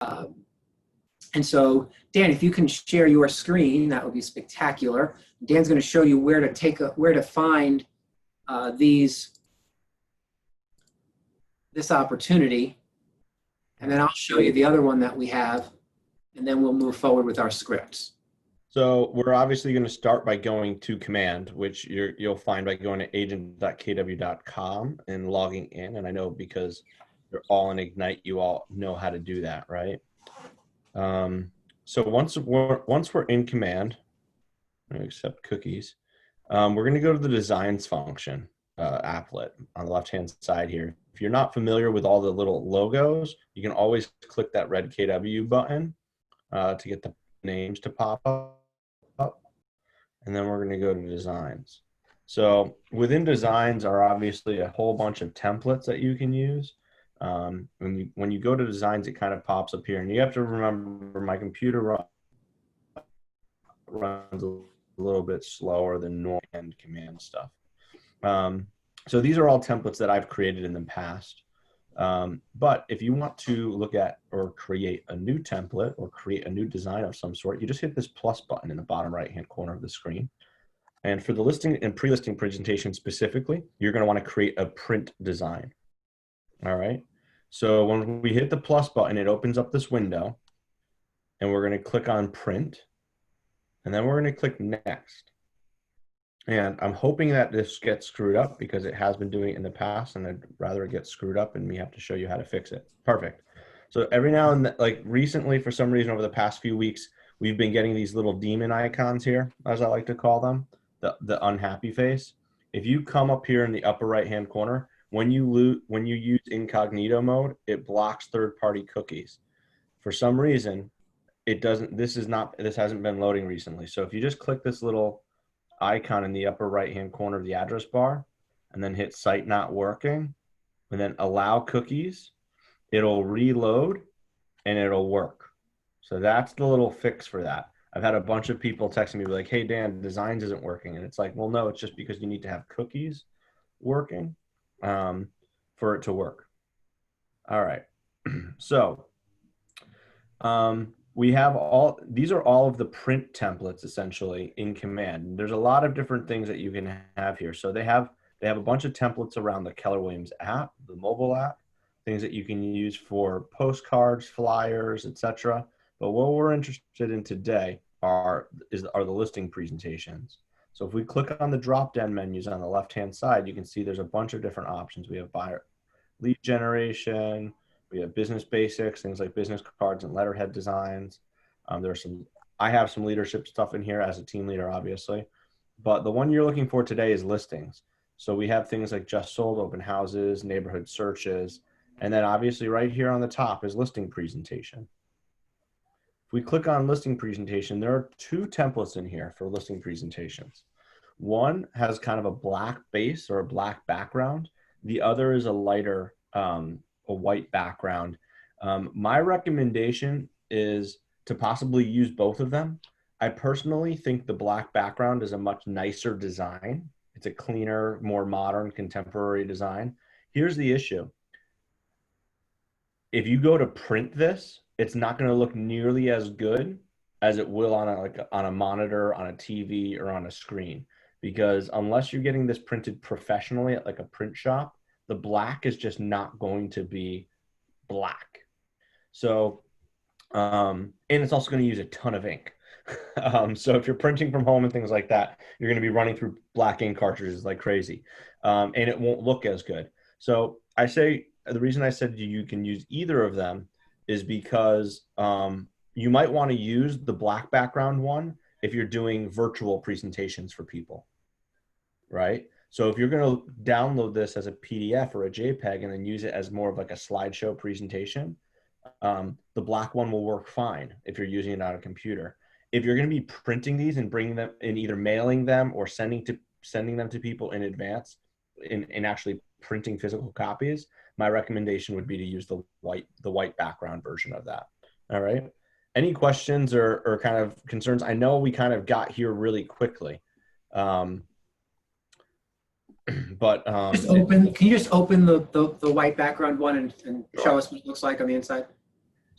And so, Dan, if you can share your screen, that would be spectacular. Dan's going to show you where to find this opportunity, and then I'll show you the other one that we have, and then we'll move forward with our scripts. So we're obviously going to start by going to command, which you'll find by going to agent.kw.com and logging in. And I know because you're all in Ignite, you all know how to do that, right? So once we're in command, accept cookies, we're going to go to the designs function, applet on the left-hand side here. If you're not familiar with all the little logos, you can always click that red KW button to get the names to pop up. And then we're going to go to designs. So within designs are obviously a whole bunch of templates that you can use. When you go to designs, it kind of pops up here, and you have to remember my computer runs a little bit slower than normal and command stuff. So these are all templates that I've created in the past. But if you want to look at or create a new template or create a new design of some sort, you just hit this plus button in the bottom right-hand corner of the screen. And for the listing and pre-listing presentation specifically, you're going to want to create a print design. All right. So when we hit the plus button, it opens up this window, and we're going to click on print, and then we're going to click next. And I'm hoping that this gets screwed up because it has been doing it in the past, and I'd rather it get screwed up and me have to show you how to fix it. Perfect. So every now and then, like recently, for some reason over the past few weeks, we've been getting these little demon icons here, as I like to call them, the unhappy face. If you come up here in the upper right-hand corner, when you use incognito mode, it blocks third-party cookies. For some reason, it doesn't. This hasn't been loading recently. So if you just click this little icon in the upper right-hand corner of the address bar, and then hit site not working, and then allow cookies, it'll reload and it'll work. So that's the little fix for that. I've had a bunch of people texting me like, hey, Dan, designs isn't working. And it's like, well, no, it's just because you need to have cookies working for it to work. All right. So we have these are all of the print templates essentially in command. There's a lot of different things that you can have here. So they have a bunch of templates around the Keller Williams app, the mobile app, things that you can use for postcards, flyers, etc. But what we're interested in today are the listing presentations. So if we click on the drop-down menus on the left-hand side, you can see there's a bunch of different options. We have buyer lead generation, we have business basics, things like business cards and letterhead designs. I have some leadership stuff in here as a team leader, obviously, but the one you're looking for today is listings. So we have things like just sold, open houses, neighborhood searches, and then obviously right here on the top is listing presentation. If we click on listing presentation, there are two templates in here for listing presentations. One has kind of a black base or a black background. The other is a lighter, a white background. My recommendation is to possibly use both of them. I personally think the black background is a much nicer design. It's a cleaner, more modern, contemporary design. Here's the issue. If you go to print this, it's not going to look nearly as good as it will on a monitor, on a TV, or on a screen. Because unless you're getting this printed professionally at like a print shop, the black is just not going to be black. So, and it's also going to use a ton of ink. So if you're printing from home and things like that, you're going to be running through black ink cartridges like crazy, and it won't look as good. So I say the reason I said you can use either of them is because you might want to use the black background one if you're doing virtual presentations for people, right? So if you're going to download this as a PDF or a JPEG and then use it as more of like a slideshow presentation, the black one will work fine if you're using it on a computer. If you're going to be printing these and bringing them and either mailing them or sending them to people in advance in actually printing physical copies, my recommendation would be to use the white background version of that. All right. Any questions or kind of concerns? I know we kind of got here really quickly. But can you just open the white background one and show us what it looks like on the inside?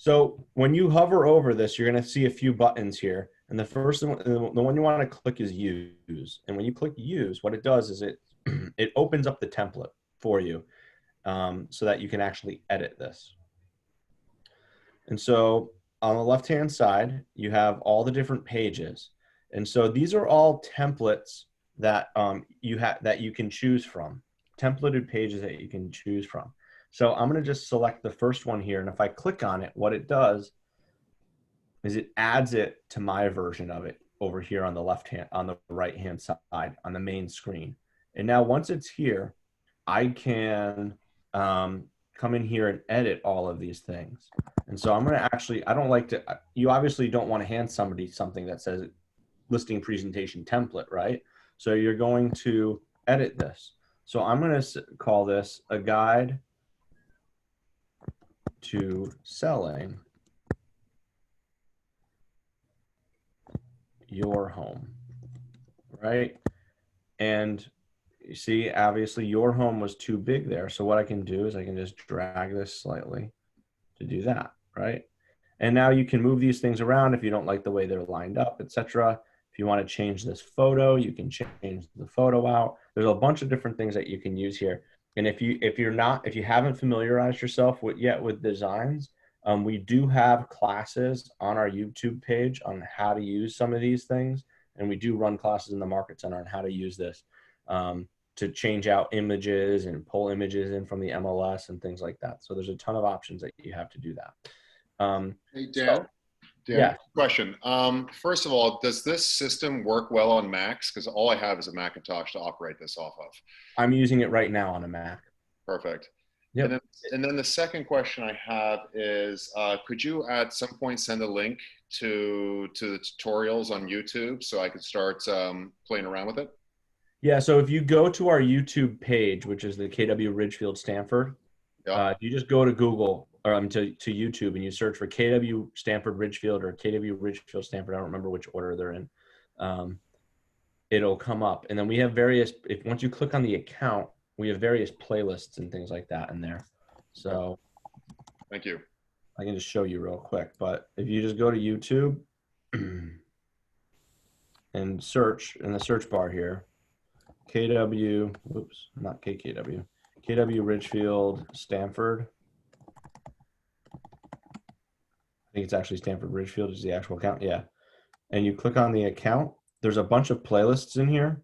So when you hover over this, you're going to see a few buttons here. And the first one, the one you want to click is use. And when you click use, what it does is it, it opens up the template for you so that you can actually edit this. And so on the left-hand side, you have all the different pages. And so these are all templates that that you can choose from, templated pages that you can choose from. So I'm going to just select the first one here. And if I click on it, what it does is it adds it to my version of it over here on the right-hand side on the main screen. And now once it's here, I can come in here and edit all of these things. And so I'm going to actually, I don't like to, you obviously don't want to hand somebody something that says listing presentation template, right? So you're going to edit this. So I'm going to call this a guide to selling your home, right? And you see, obviously your home was too big there. So what I can do is I can just drag this slightly to do that, right? And now you can move these things around if you don't like the way they're lined up, etc. If you want to change this photo, you can change the photo out. There's a bunch of different things that you can use here. And if you haven't familiarized yourself with designs, we do have classes on our YouTube page on how to use some of these things. And we do run classes in the Market Center on how to use this to change out images and pull images in from the MLS and things like that. So there's a ton of options that you have to do that. Hey, Dan. Yeah. Question. First of all, does this system work well on Macs? Because all I have is a Macintosh to operate this off of. I'm using it right now on a Mac. Perfect. Yep. And then the second question I have is, could you at some point send a link to the tutorials on YouTube so I could start playing around with it? Yeah, so if you go to our YouTube page, which is the KW Ridgefield Stanford, you just go to Google or to YouTube and you search for KW Stanford Ridgefield or KW Ridgefield Stanford. I don't remember which order they're in. It'll come up, and then we have various. Once you click on the account, we have various playlists and things like that in there. So, thank you. I can just show you real quick, but if you just go to YouTube and search in the search bar here. KW, whoops, not KKW, KW Ridgefield Stanford. I think it's actually Stanford Ridgefield is the actual account. Yeah. And you click on the account. There's a bunch of playlists in here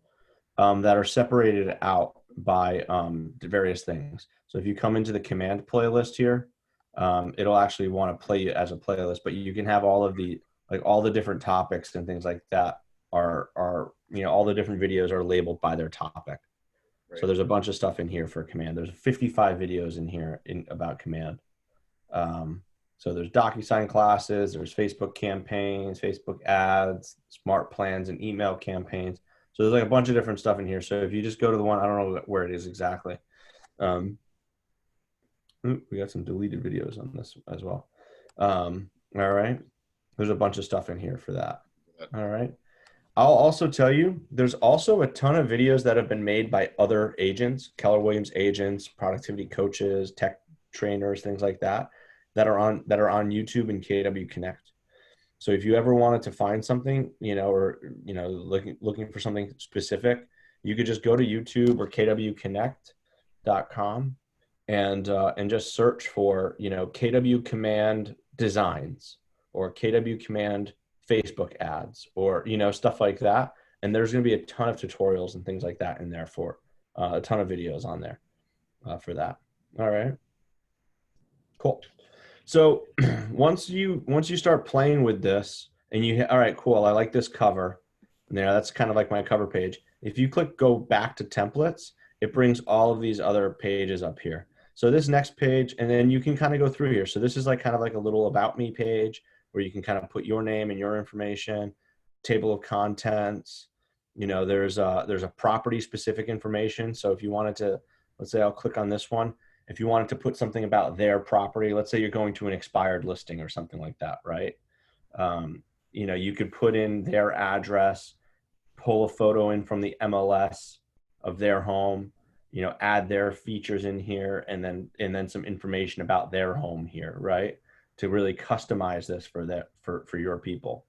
that are separated out by the various things. So if you come into the command playlist here, it'll actually want to play it as a playlist, but you can have all of the, like all the different topics and things like that are all the different videos are labeled by their topic. Right. So there's a bunch of stuff in here for command. There's 55 videos in here about command. So there's DocuSign classes, there's Facebook campaigns, Facebook ads, smart plans, and email campaigns. So there's like a bunch of different stuff in here. So if you just go to the one, I don't know where it is exactly. We got some deleted videos on this as well. All right. There's a bunch of stuff in here for that. All right. I'll also tell you, there's also a ton of videos that have been made by other agents, Keller Williams agents, productivity coaches, tech trainers, things like that, that are on YouTube and KW Connect. So if you ever wanted to find something, looking for something specific, you could just go to YouTube or kwconnect.com and just search for, KW Command designs or KW Command Facebook ads or, stuff like that. And there's going to be a ton of tutorials and things like that in there for a ton of videos on there for that. All right. Cool. So once you start playing with this and all right, cool. I like this cover. There, that's kind of like my cover page. If you go back to templates, it brings all of these other pages up here. So this next page, and then you can kind of go through here. So this is like kind of like a little about me page where you can kind of put your name and your information, table of contents. There's a property specific information. So if you wanted to, let's say I'll click on this one. If you wanted to put something about their property, let's say you're going to an expired listing or something like that, right? You could put in their address, pull a photo in from the MLS of their home, add their features in here, and then some information about their home here, right? to really customize this for your people.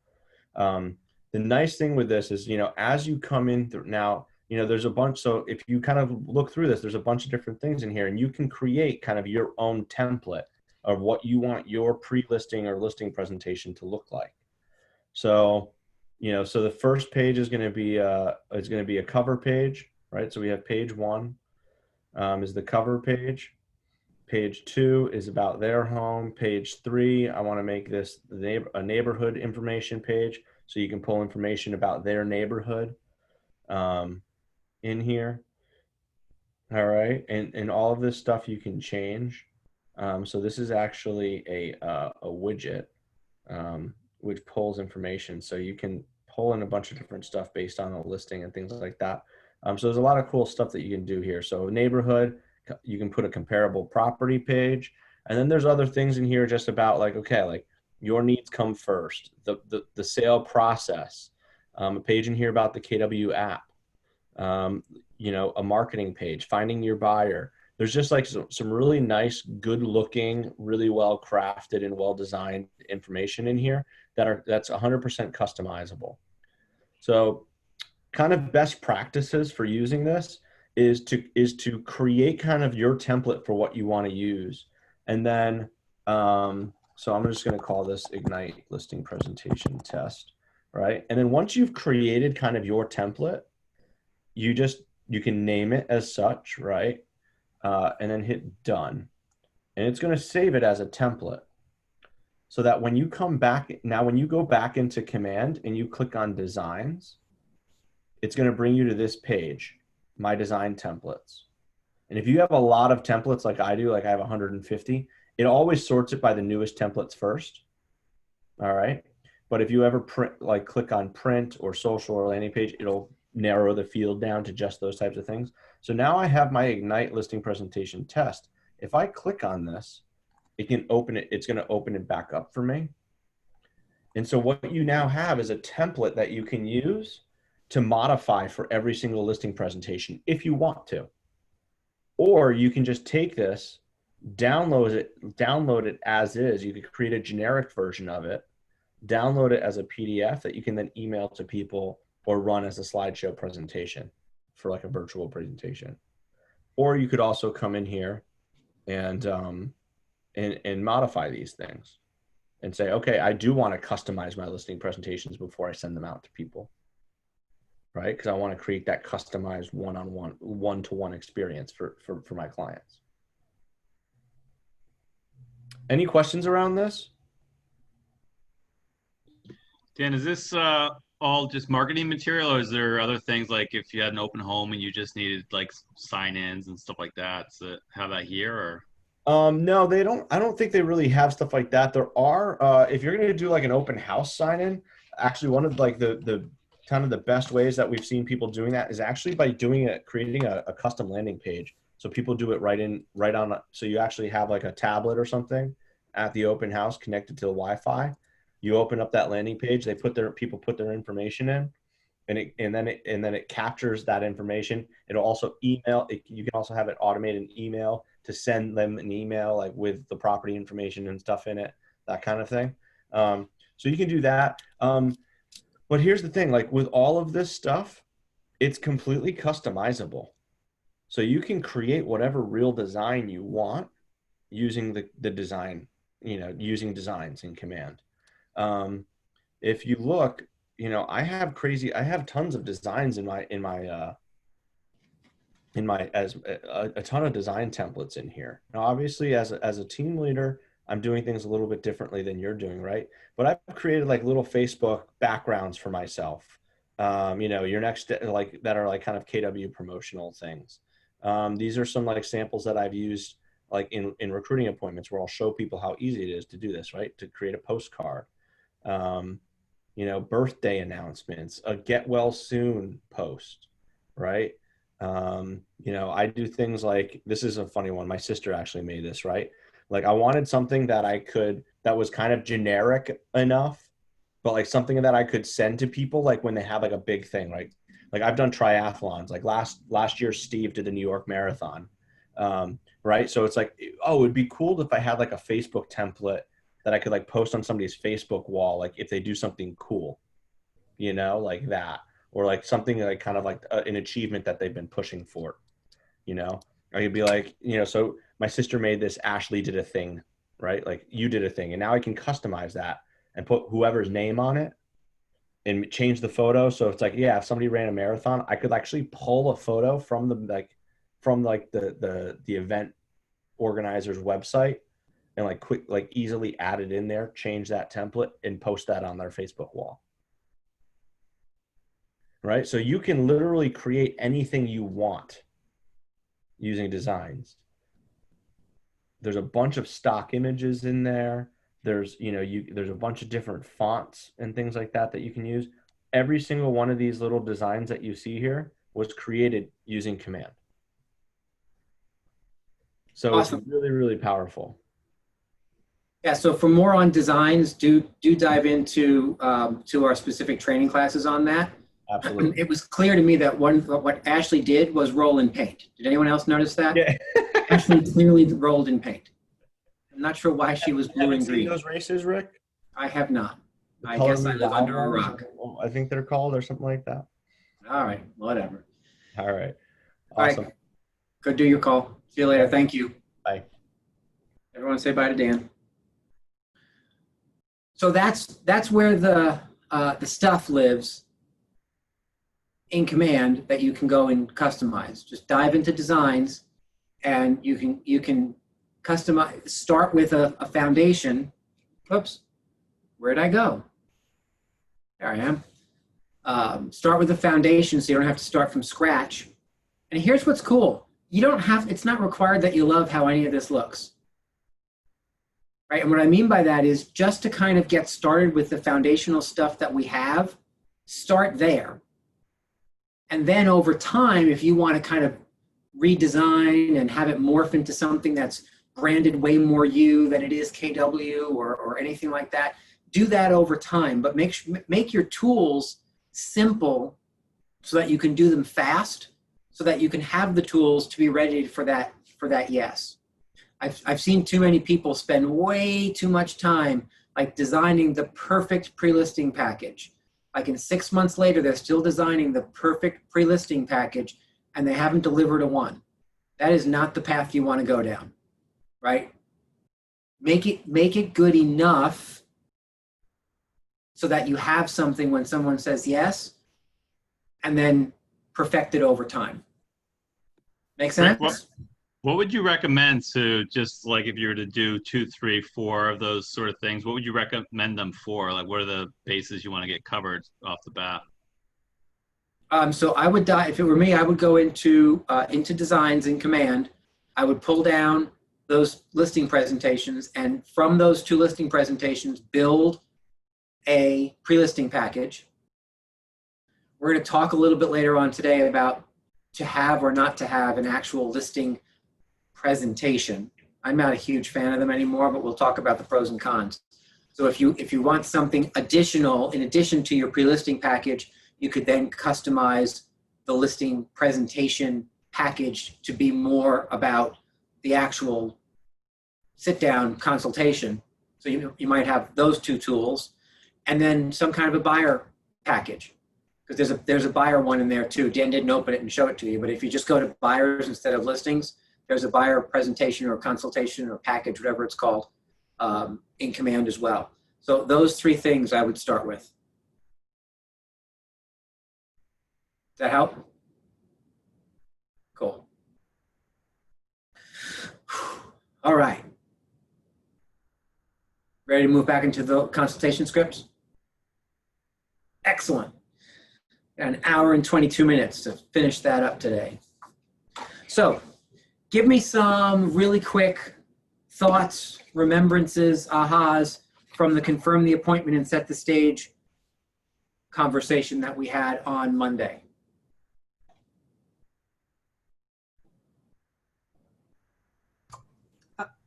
The nice thing with this is, as you come in through now, there's a bunch. So if you kind of look through this, there's a bunch of different things in here, and you can create kind of your own template of what you want your pre-listing or listing presentation to look like. So, so the first page is going to be a cover page, right? So we have page 1 is the cover page. Page 2 is about their home. Page 3, I want to make this a neighborhood information page, so you can pull information about their neighborhood in here. All right, and all of this stuff you can change. So this is actually a widget which pulls information, so you can pull in a bunch of different stuff based on the listing and things like that. So there's a lot of cool stuff that you can do here. So neighborhood, you can put a comparable property page, and then there's other things in here just about like, okay, like your needs come first, the sale process, a page in here about the KW app, a marketing page, finding your buyer. There's just like some really nice, good looking, really well crafted and well designed information in here that's 100% customizable. So kind of best practices for using this is to create kind of your template for what you want to use. And then, so I'm just going to call this Ignite Listing Presentation Test, right? And then once you've created kind of your template, you can name it as such, right? And then hit done. And it's going to save it as a template, so that when you come back, now when you go back into Command and you click on Designs, it's going to bring you to this page, My Design Templates. And if you have a lot of templates like I do, like I have 150, it always sorts it by the newest templates first. All right. But if you ever click on print or social or landing page, it'll narrow the field down to just those types of things. So now I have my Ignite Listing Presentation Test. If I click on this, it can open it. It's going to open it back up for me. And so what you now have is a template that you can use to modify for every single listing presentation if you want to. Or you can just take this, download it as is. You could create a generic version of it, download it as a PDF that you can then email to people or run as a slideshow presentation for like a virtual presentation. Or you could also come in here and modify these things and say, okay, I do want to customize my listing presentations before I send them out to people, right? Because I want to create that customized one-on-one, one-to-one experience for my clients. Any questions around this? Dan, is this all just marketing material, or is there other things like if you had an open home and you just needed like sign-ins and stuff like that, to have that here? Or no, they don't. I don't think they really have stuff like that. There are, if you're going to do like an open house sign-in, actually one of like the kind of the best ways that we've seen people doing that is actually by creating a custom landing page. So people do it right on. So you actually have like a tablet or something at the open house connected to the Wi-Fi. You open up that landing page. People put their information in, and then it captures that information. It'll also email. You can also have it automate an email to send them an email like with the property information and stuff in it, that kind of thing. So you can do that. But here's the thing: like with all of this stuff, it's completely customizable. So you can create whatever real design you want using the design, using designs in Command. If you look, I have tons of designs in a ton of design templates in here. Now, obviously as a team leader, I'm doing things a little bit differently than you're doing, right? But I've created like little Facebook backgrounds for myself. Your next, like that are like kind of KW promotional things. These are some like samples that I've used like in recruiting appointments where I'll show people how easy it is to do this, right? To create a postcard, birthday announcements, a get well soon post, right? I do things like, this is a funny one. My sister actually made this, right? Like I wanted something that was kind of generic enough, but like something that I could send to people like when they have like a big thing, right? Like I've done triathlons, like last year, Steve did the New York Marathon. Right. So it's like, oh, it'd be cool if I had like a Facebook template that I could like post on somebody's Facebook wall, like if they do something cool, you know, like that, or like something like kind of like an achievement that they've been pushing for, you know. I could be like, you know, so my sister made this, Ashley did a thing, right? Like you did a thing, and now I can customize that and put whoever's name on it and change the photo. So it's like, yeah, if somebody ran a marathon, I could actually pull a photo from the event organizer's website and like easily add it in there, change that template and post that on their Facebook wall. Right? So you can literally create anything you want using Designs. There's a bunch of stock images in there. There's, you know, there's a bunch of different fonts and things like that that you can use. Every single one of these little designs that you see here was created using Command. So Awesome. It's really, really powerful. Yeah, so for more on Designs, do dive into to our specific training classes on that. Absolutely. It was clear to me that what Ashley did was roll in paint. Did anyone else notice that? Yeah. Ashley clearly rolled in paint. I'm not sure why she was blue Haven't and seen green. those races, Rick? I have not. The I Color guess I Me live Down under a ones, rock. I think they're called, or something like that. All right, whatever. All right. All Awesome. right, go do your call. See you later. Thank you. Bye. Everyone say bye to Dan. So that's where the stuff lives in Command that you can go and customize. Just dive into Designs, and you can customize. Start with a foundation. Whoops, where'd I go? There I am. Start with a foundation so you don't have to start from scratch. And here's what's cool. You don't have. It's not required that you love how any of this looks. Right, and what I mean by that is just to kind of get started with the foundational stuff that we have, start there. And then over time, if you want to kind of redesign and have it morph into something that's branded way more you than it is KW or anything like that, do that over time. But make your tools simple so that you can do them fast, so that you can have the tools to be ready for that yes. I've seen too many people spend way too much time like designing the perfect pre-listing package. Like in 6 months later, they're still designing the perfect pre-listing package and they haven't delivered a one. That is not the path you want to go down, right? Make it good enough so that you have something when someone says yes, and then perfect it over time. Make sense? Rick, what would you recommend to, just like if you were to do 2, 3, 4 of those sort of things, what would you recommend them for? Like what are the bases you want to get covered off the bat? So I would if it were me, I would go into Designs in Command. I would pull down those listing presentations, and from those 2 listing presentations, build a pre-listing package. We're going to talk a little bit later on today about to have or not to have an actual listing presentation. I'm not a huge fan of them anymore, but we'll talk about the pros and cons. So if you want something additional in addition to your pre-listing package, you could then customize the listing presentation package to be more about the actual sit-down consultation. So you might have those 2 tools, and then some kind of a buyer package, because there's a buyer one in there too. Dan didn't open it and show it to you, but if you just go to buyers instead of listings, there's a buyer presentation or consultation or package, whatever it's called, in Command as well. So those 3 things I would start with. Does that help? Cool. All right. Ready to move back into the consultation scripts? Excellent. Got an hour and 22 minutes to finish that up today. So give me some really quick thoughts, remembrances, ahas from the confirm the appointment and set the stage conversation that we had on Monday.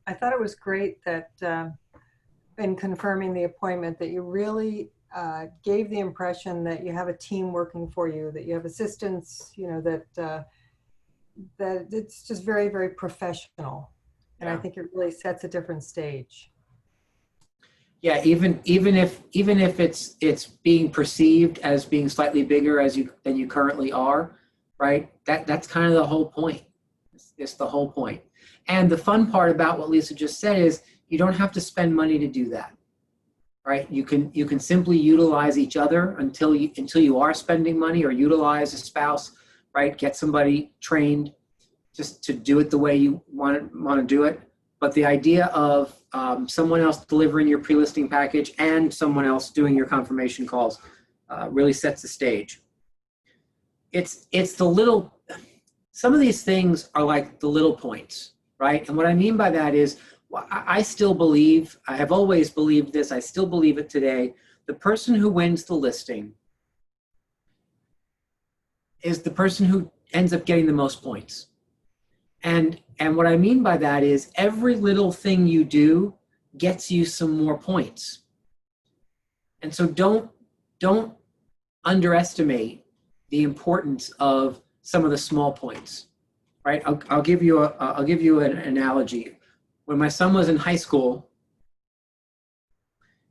I thought it was great that in confirming the appointment that you really gave the impression that you have a team working for you, that you have assistants, you know, that it's just very, very professional. And Yeah. I think it really sets a different stage. Yeah, even if it's being perceived as being slightly bigger than you currently are, right? That's kind of the whole point. It's the whole point. And the fun part about what Lisa just said is you don't have to spend money to do that, right? You can simply utilize each other until you are spending money, or utilize a spouse, right? Get somebody trained just to do it the way you want to do it. But the idea of someone else delivering your pre-listing package and someone else doing your confirmation calls really sets the stage. It's the little, some of these things are like the little points, right? And what I mean by that is, I still believe, I have always believed this, I still believe it today, the person who wins the listing is the person who ends up getting the most points. And what I mean by that is every little thing you do gets you some more points. And so don't underestimate the importance of some of the small points, right? I'll give you an analogy. When my son was in high school,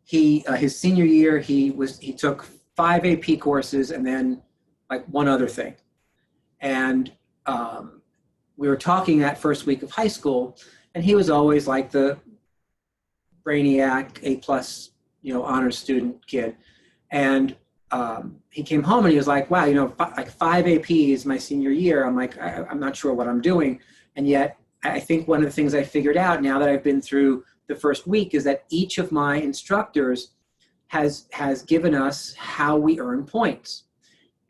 his senior year he took 5 AP courses and then like one other thing, and we were talking that first week of high school, and he was always like the brainiac, A+, honors student kid. And he came home and he was like, wow, like 5 APs my senior year. I'm like, I'm not sure what I'm doing. And yet I think one of the things I figured out now that I've been through the first week is that each of my instructors has given us how we earn points.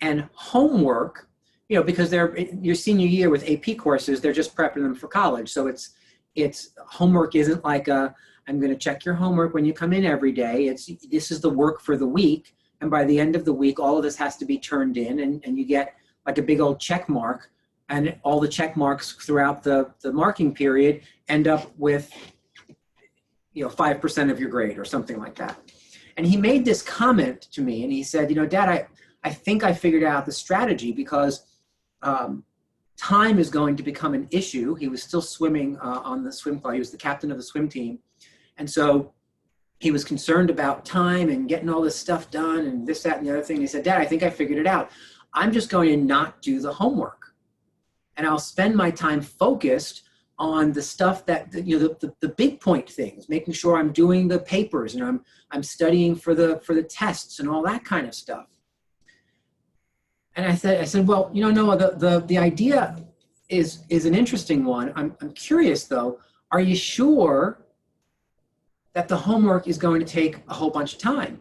And homework, because they're your senior year with AP courses, they're just prepping them for college. So it's homework isn't like I'm going to check your homework when you come in every day. This is the work for the week. And by the end of the week, all of this has to be turned in, and you get like a big old check mark, and all the check marks throughout the marking period end up with 5% of your grade or something like that. And he made this comment to me, and he said, Dad, I think I figured out the strategy, because time is going to become an issue. He was still swimming on the swim club. He was the captain of the swim team. And so he was concerned about time and getting all this stuff done and this, that, and the other thing. And he said, Dad, I think I figured it out. I'm just going to not do the homework. And I'll spend my time focused on the stuff that, the big point things, making sure I'm doing the papers and I'm studying for the tests and all that kind of stuff. And I said, well, Noah, the idea is an interesting one. I'm curious though, are you sure that the homework is going to take a whole bunch of time?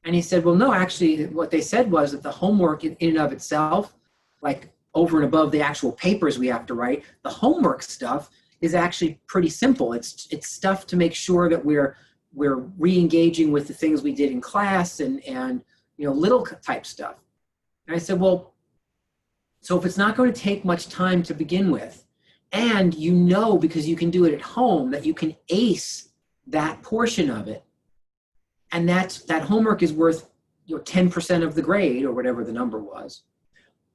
And he said, well, no, actually what they said was that the homework in and of itself, like over and above the actual papers we have to write, the homework stuff is actually pretty simple. It's stuff to make sure that we're re-engaging with the things we did in class and little type stuff. And I said, well, so if it's not going to take much time to begin with, and because you can do it at home, that you can ace that portion of it, and that homework is worth 10% of the grade or whatever the number was,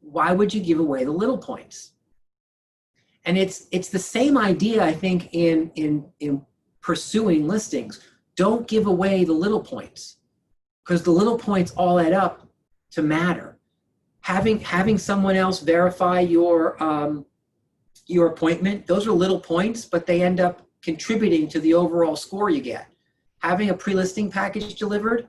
why would you give away the little points? And it's the same idea, I think, in pursuing listings. Don't give away the little points, because the little points all add up to matter. Having someone else verify your appointment, those are little points, but they end up contributing to the overall score you get. Having a pre-listing package delivered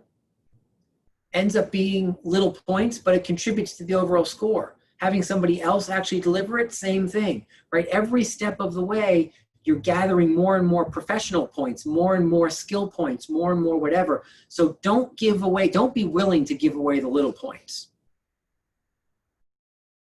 ends up being little points, but it contributes to the overall score. Having somebody else actually deliver it, same thing, right? Every step of the way, you're gathering more and more professional points, more and more skill points, more and more whatever. So don't be willing to give away the little points.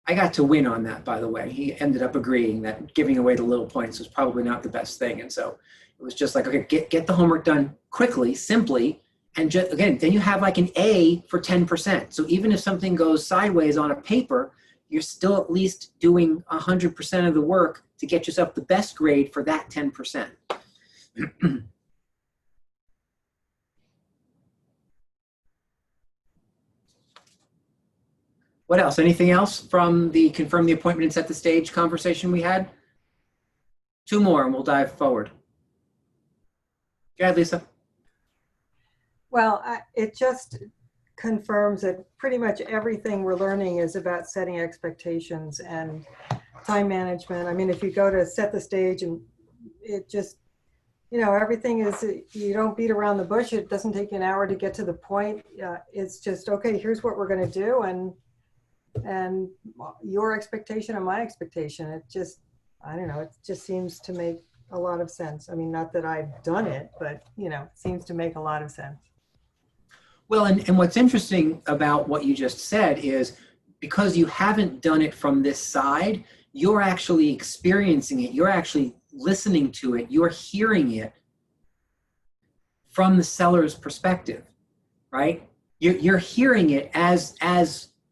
I got to win on that, by the way. He ended up agreeing that giving away the little points was probably not the best thing. And so it was just like, okay, get the homework done quickly, simply. And just, again, then you have like an A for 10%. So even if something goes sideways on a paper, you're still at least doing 100% of the work to get yourself the best grade for that 10%. What else? Anything else from the confirm the appointment and set the stage conversation we had? 2 more and we'll dive forward. Go ahead, Lisa. Well, it just confirms that pretty much everything we're learning is about setting expectations and time management. I mean, if you go to set the stage and it just, everything is, you don't beat around the bush. It doesn't take you an hour to get to the point. It's just, okay, here's what we're going to do. And your expectation and my expectation, it just, I don't know, it just seems to make a lot of sense. I mean, not that I've done it, but, it seems to make a lot of sense. Well, and what's interesting about what you just said is because you haven't done it from this side, you're actually experiencing it. You're actually listening to it. You're hearing it from the seller's perspective, right? You're hearing it as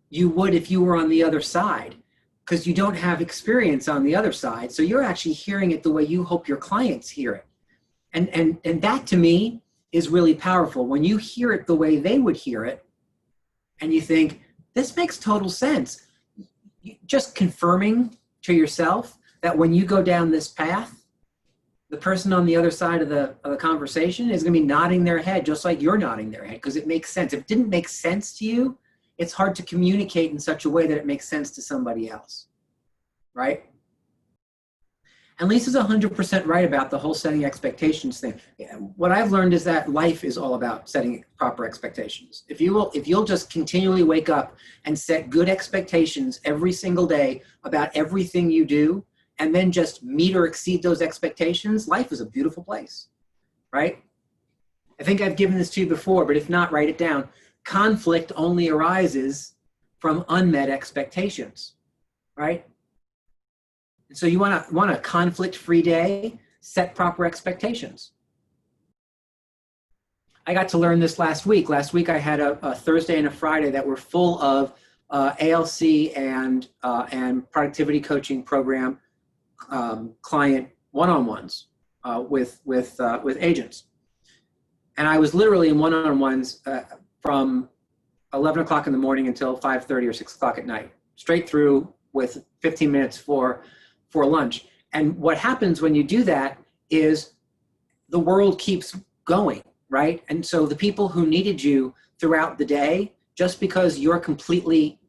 you would if you were on the other side, because you don't have experience on the other side. So you're actually hearing it the way you hope your clients hear it. And that to me is really powerful. When you hear it the way they would hear it, and you think, this makes total sense. Just confirming to yourself that when you go down this path, the person on the other side of the conversation is going to be nodding their head just like you're nodding their head, because it makes sense. If it didn't make sense to you, it's hard to communicate in such a way that it makes sense to somebody else, right? And Lisa's 100% right about the whole setting expectations thing. What I've learned is that life is all about setting proper expectations. If you'll just continually wake up and set good expectations every single day about everything you do, and then just meet or exceed those expectations, life is a beautiful place, right? I think I've given this to you before, but if not, write it down. Conflict only arises from unmet expectations, right? So you want a conflict-free day, set proper expectations. I got to learn this last week. Last week I had a Thursday and a Friday that were full of ALC and productivity coaching program client one-on-ones with agents. And I was literally in one-on-ones from 11 o'clock in the morning until 5:30 or 6 o'clock at night, straight through with 15 minutes for lunch. And what happens when you do that is the world keeps going, right? And so the people who needed you throughout the day, just because you're completely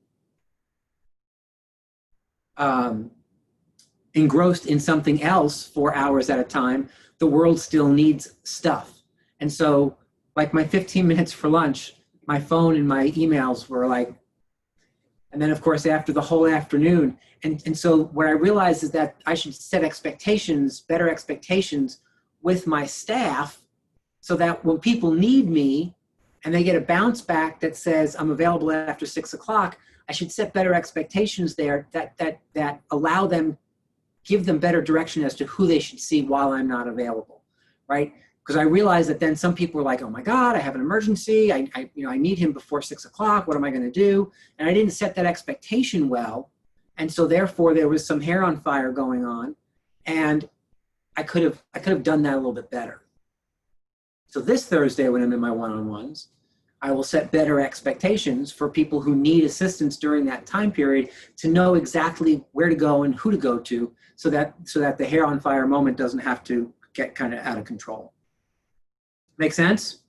engrossed in something else for hours at a time, the world still needs stuff. And so like my 15 minutes for lunch, my phone and my emails were like, and then of course after the whole afternoon. And so what I realized is that I should set expectations, better expectations with my staff, so that when people need me and they get a bounce back that says I'm available after 6 o'clock, I should set better expectations there that allow them, give them better direction as to who they should see while I'm not available, right? Because I realized that then some people were like, oh my God, I have an emergency. I need him before 6 o'clock. What am I going to do? And I didn't set that expectation well. And so therefore there was some hair on fire going on, and I could have done that a little bit better. So this Thursday when I'm in my one-on-ones, I will set better expectations for people who need assistance during that time period to know exactly where to go and who to go to, so that the hair on fire moment doesn't have to get kind of out of control. Make sense?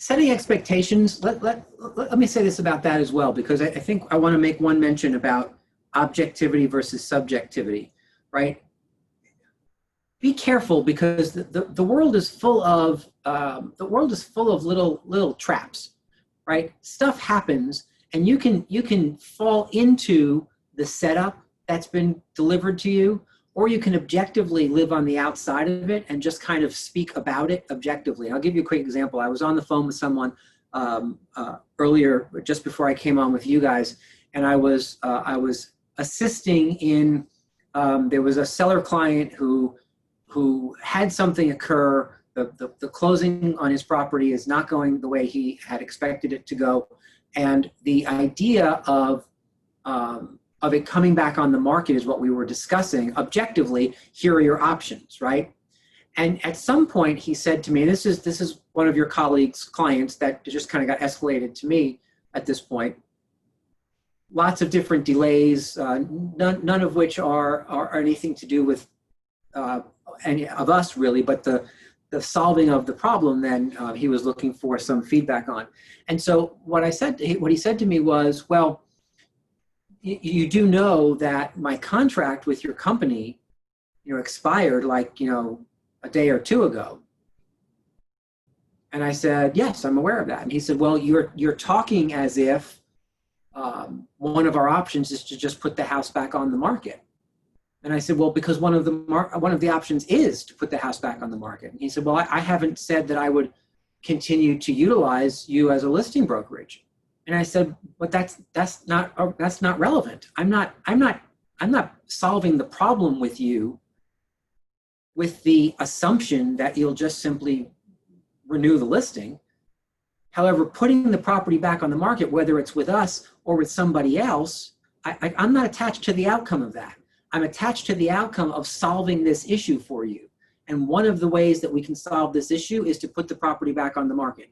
Setting expectations, let me say this about that as well, because I think I want to make one mention about objectivity versus subjectivity, right? Be careful, because the world is full of little traps, right? Stuff happens, and you can fall into the setup that's been delivered to you, or you can objectively live on the outside of it and just kind of speak about it objectively. I'll give you a quick example. I was on the phone with someone earlier, just before I came on with you guys, and I was assisting in. There was a seller client who had something occur. The closing on his property is not going the way he had expected it to go, and the idea of it coming back on the market is what we were discussing objectively. Here are your options, right? And at some point he said to me, and this is one of your colleagues' clients that just kind of got escalated to me at this point. Lots of different delays, none of which are anything to do with any of us really, but the solving of the problem. Then he was looking for some feedback on. And so what he said to me was, well, you do know that my contract with your company, expired like, a day or two ago. And I said, yes, I'm aware of that. And he said, well, you're talking as if one of our options is to just put the house back on the market. And I said, well, because one of the options is to put the house back on the market. And he said, well, I haven't said that I would continue to utilize you as a listing brokerage. And I said, but that's not relevant. I'm not solving the problem with you with the assumption that you'll just simply renew the listing. However, putting the property back on the market, whether it's with us or with somebody else, I'm not attached to the outcome of that. I'm attached to the outcome of solving this issue for you. And one of the ways that we can solve this issue is to put the property back on the market.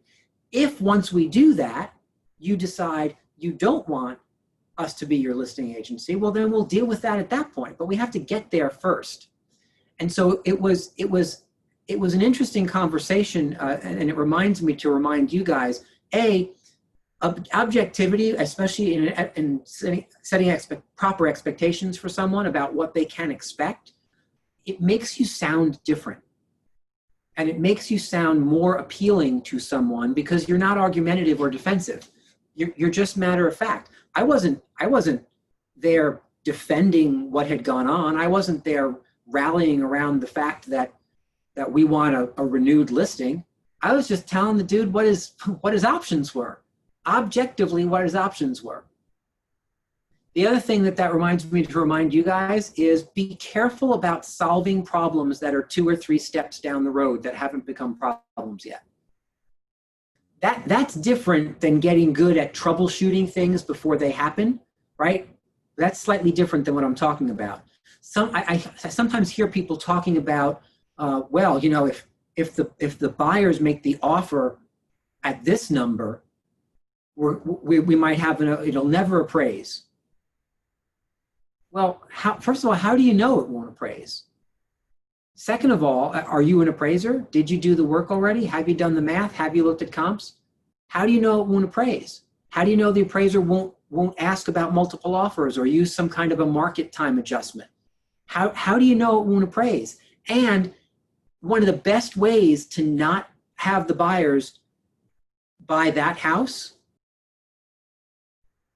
If once we do that, you decide you don't want us to be your listing agency, well, then we'll deal with that at that point. But we have to get there first. And so it was an interesting conversation, and it reminds me to remind you guys, objectivity, especially in setting proper expectations for someone about what they can expect, it makes you sound different. And it makes you sound more appealing to someone because you're not argumentative or defensive. You're just matter of fact. I wasn't there defending what had gone on. I wasn't there rallying around the fact that we want a renewed listing. I was just telling the dude what his options were. Objectively, what his options were. The other thing that reminds me to remind you guys is be careful about solving problems that are 2 or 3 steps down the road that haven't become problems yet. That's different than getting good at troubleshooting things before they happen, right? That's slightly different than what I'm talking about. I sometimes hear people talking about, well, if the buyers make the offer at this number, we might have it'll never appraise. Well, first of all, how do you know it won't appraise? Second of all, are you an appraiser? Did you do the work already? Have you done the math? Have you looked at comps? How do you know it won't appraise? How do you know the appraiser won't ask about multiple offers or use some kind of a market time adjustment? How do you know it won't appraise? And one of the best ways to not have the buyers buy that house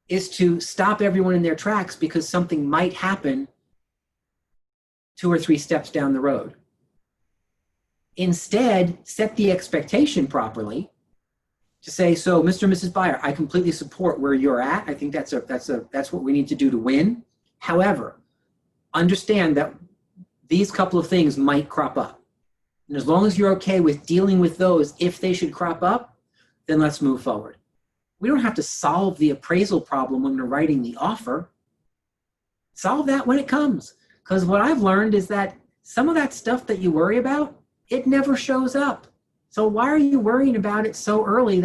is to stop everyone in their tracks because something might happen 2 or 3 steps down the road. Instead, set the expectation properly to say, so Mr. and Mrs. Buyer, I completely support where you're at. I think that's what we need to do to win. However, understand that these couple of things might crop up. And as long as you're okay with dealing with those, if they should crop up, then let's move forward. We don't have to solve the appraisal problem when we're writing the offer. Solve that when it comes. Because what I've learned is that some of that stuff that you worry about, it never shows up. So why are you worrying about it so early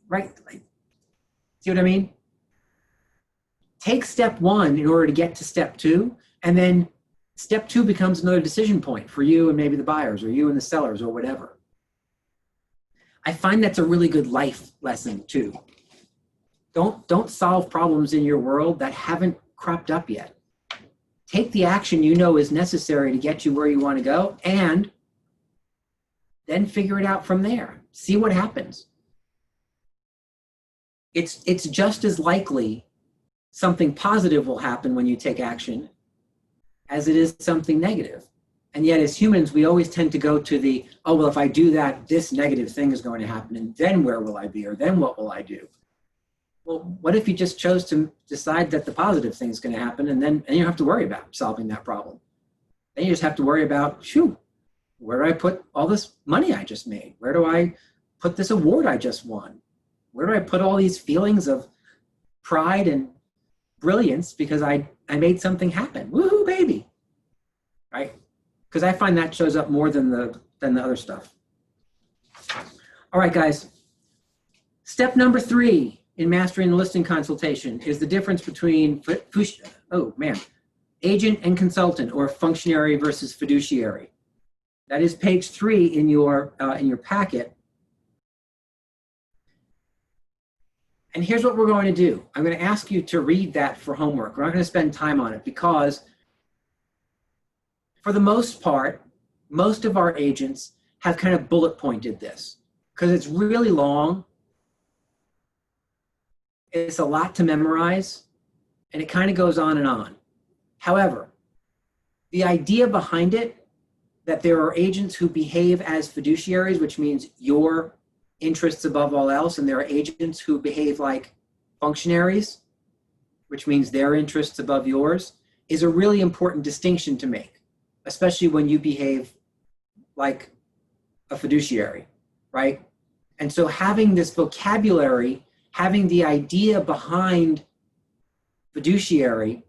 right? See what I mean? Take step 1 in order to get to step 2, and then step 2 becomes another decision point for you and maybe the buyers or you and the sellers or whatever. I find that's a really good life lesson too. Don't solve problems in your world that haven't cropped up yet. Take the action you know is necessary to get you where you want to go, and then figure it out from there. See what happens. It's just as likely something positive will happen when you take action as it is something negative. And yet as humans, we always tend to go to oh, well, if I do that, this negative thing is going to happen, and then where will I be, or then what will I do? Well, what if you just chose to decide that the positive thing is going to happen, and you don't have to worry about solving that problem? Then you just have to worry about, where do I put all this money I just made? Where do I put this award I just won? Where do I put all these feelings of pride and brilliance because I made something happen? Woohoo, baby! Right? Because I find that shows up more than the than the other stuff. All right, guys. Step number 3 in mastering the listing consultation is the difference between agent and consultant, or functionary versus fiduciary. That is page 3 in your packet. And here's what we're going to do. I'm going to ask you to read that for homework. We're not going to spend time on it because, for the most part, most of our agents have kind of bullet pointed this because it's really long. It's a lot to memorize, and it kind of goes on and on. However, the idea behind it, that there are agents who behave as fiduciaries, which means your interests above all else, and there are agents who behave like functionaries, which means their interests above yours, is a really important distinction to make, especially when you behave like a fiduciary, right? And so having this vocabulary, having the idea behind fiduciary,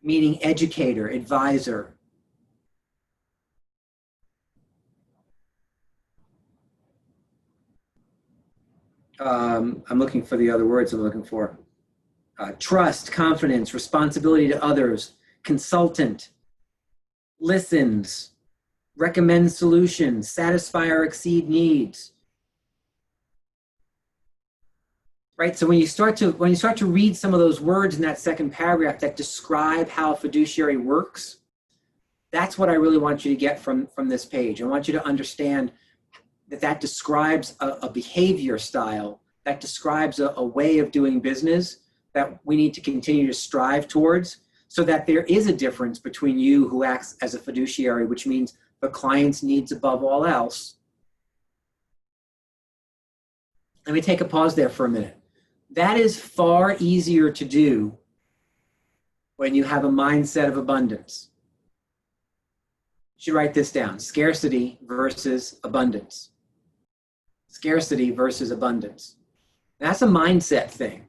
meaning educator, advisor, I'm looking for the other words I'm looking for. Trust, confidence, responsibility to others, consultant, listens, recommends solutions, satisfy or exceed needs. Right? So when you start to read some of those words in that second paragraph that describe how a fiduciary works, that's what I really want you to get from this page. I want you to understand that describes a behavior style, that describes a way of doing business that we need to continue to strive towards, so that there is a difference between you who acts as a fiduciary, which means the client's needs above all else. Let me take a pause there for a minute. That is far easier to do when you have a mindset of abundance. You should write this down: scarcity versus abundance. Scarcity versus abundance. That's a mindset thing.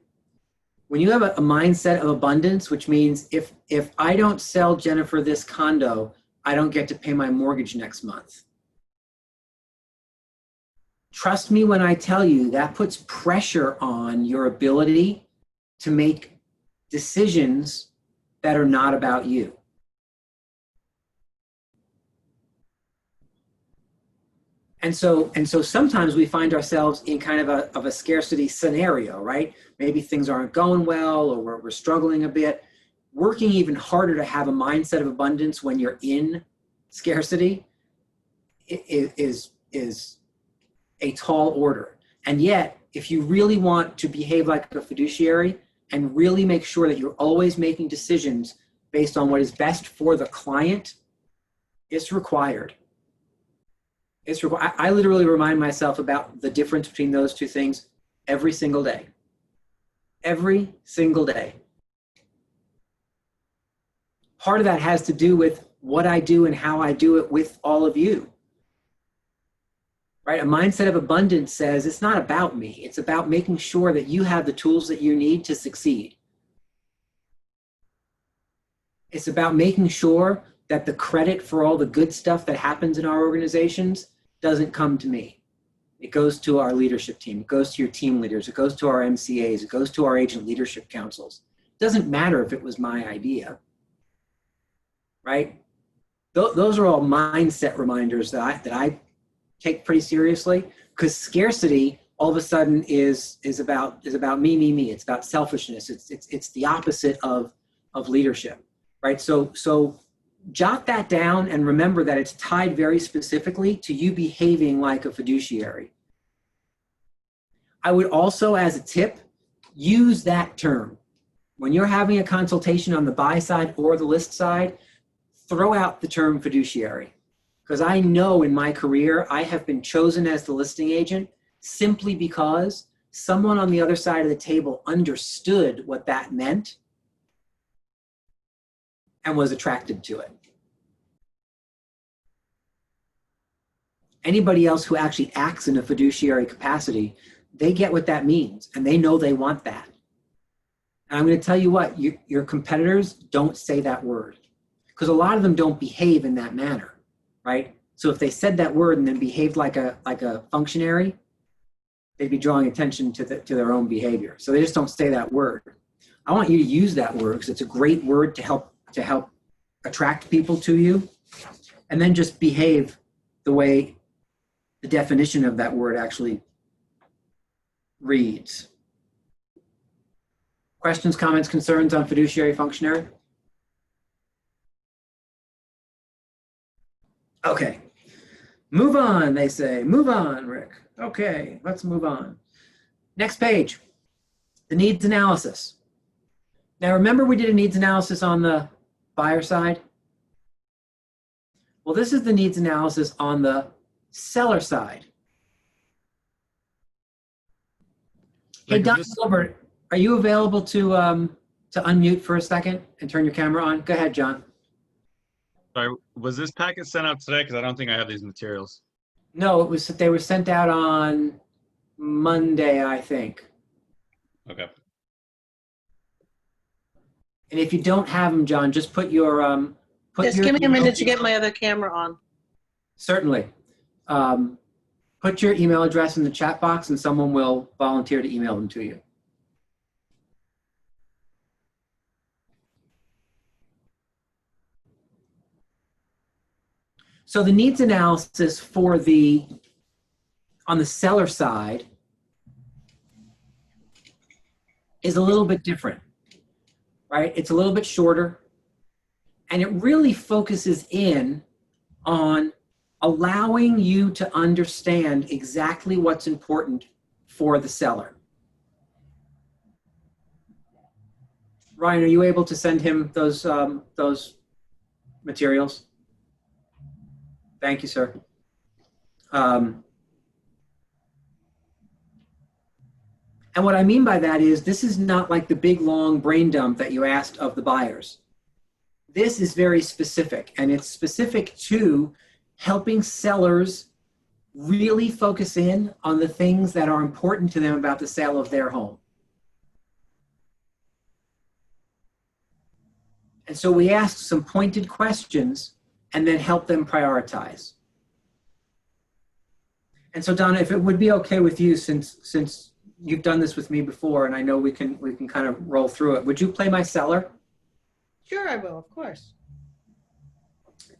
When you have a mindset of abundance, which means if I don't sell Jennifer this condo, I don't get to pay my mortgage next month. Trust me when I tell you that puts pressure on your ability to make decisions that are not about you. And so sometimes we find ourselves in kind of a scarcity scenario, right? Maybe things aren't going well, or we're struggling a bit. Working even harder to have a mindset of abundance when you're in scarcity is a tall order. And yet, if you really want to behave like a fiduciary and really make sure that you're always making decisions based on what is best for the client, it's required. I literally remind myself about the difference between those two things every single day. Every single day. Part of that has to do with what I do and how I do it with all of you. Right? A mindset of abundance says it's not about me. It's about making sure that you have the tools that you need to succeed. It's about making sure that the credit for all the good stuff that happens in our organizations doesn't come to me. It goes to our leadership team. It goes to your team leaders. It goes to our MCAs. It goes to our agent leadership councils. It doesn't matter if it was my idea, right? Those are all mindset reminders that I take pretty seriously, because scarcity all of a sudden is about me. It's about selfishness. It's the opposite of leadership, right? So jot that down and remember that it's tied very specifically to you behaving like a fiduciary. I would also, as a tip, use that term. When you're having a consultation on the buy side or the list side, throw out the term fiduciary. Because I know in my career, I have been chosen as the listing agent simply because someone on the other side of the table understood what that meant and was attracted to it. Anybody else who actually acts in a fiduciary capacity, they get what that means and they know they want that. And I'm going to tell you what, your competitors don't say that word, because a lot of them don't behave in that manner, right? So if they said that word and then behaved like a functionary, they'd be drawing attention to their own behavior. So they just don't say that word. I want you to use that word because it's a great word to help attract people to you, and then just behave the way the definition of that word actually reads. Questions, comments, concerns on fiduciary functionary? Okay. Move on, they say. Move on, Rick. Okay, let's move on. Next page, the needs analysis. Now remember we did a needs analysis on the buyer side? Well, this is the needs analysis on the seller side. Hey, Like, Don is this- Gilbert, are you available to unmute for a second and turn your camera on? Go ahead, John. Sorry, was this packet sent out today? Because I don't think I have these materials. No, they were sent out on Monday, I think. Okay. And if you don't have them, John, just put your Just give me a minute to get my other camera on. Certainly. Put your email address in the chat box and someone will volunteer to email them to you. So the needs analysis for on the seller side is a little bit different, right? It's a little bit shorter, and it really focuses in on allowing you to understand exactly what's important for the seller. Ryan, are you able to send him those materials? Thank you, sir. And what I mean by that is this is not like the big, long brain dump that you asked of the buyers. This is very specific, and it's specific to helping sellers really focus in on the things that are important to them about the sale of their home. And so we asked some pointed questions and then help them prioritize. And so Donna, if it would be okay with you, since you've done this with me before, and I know we can kind of roll through it, would you play my seller? Sure, I will, of course.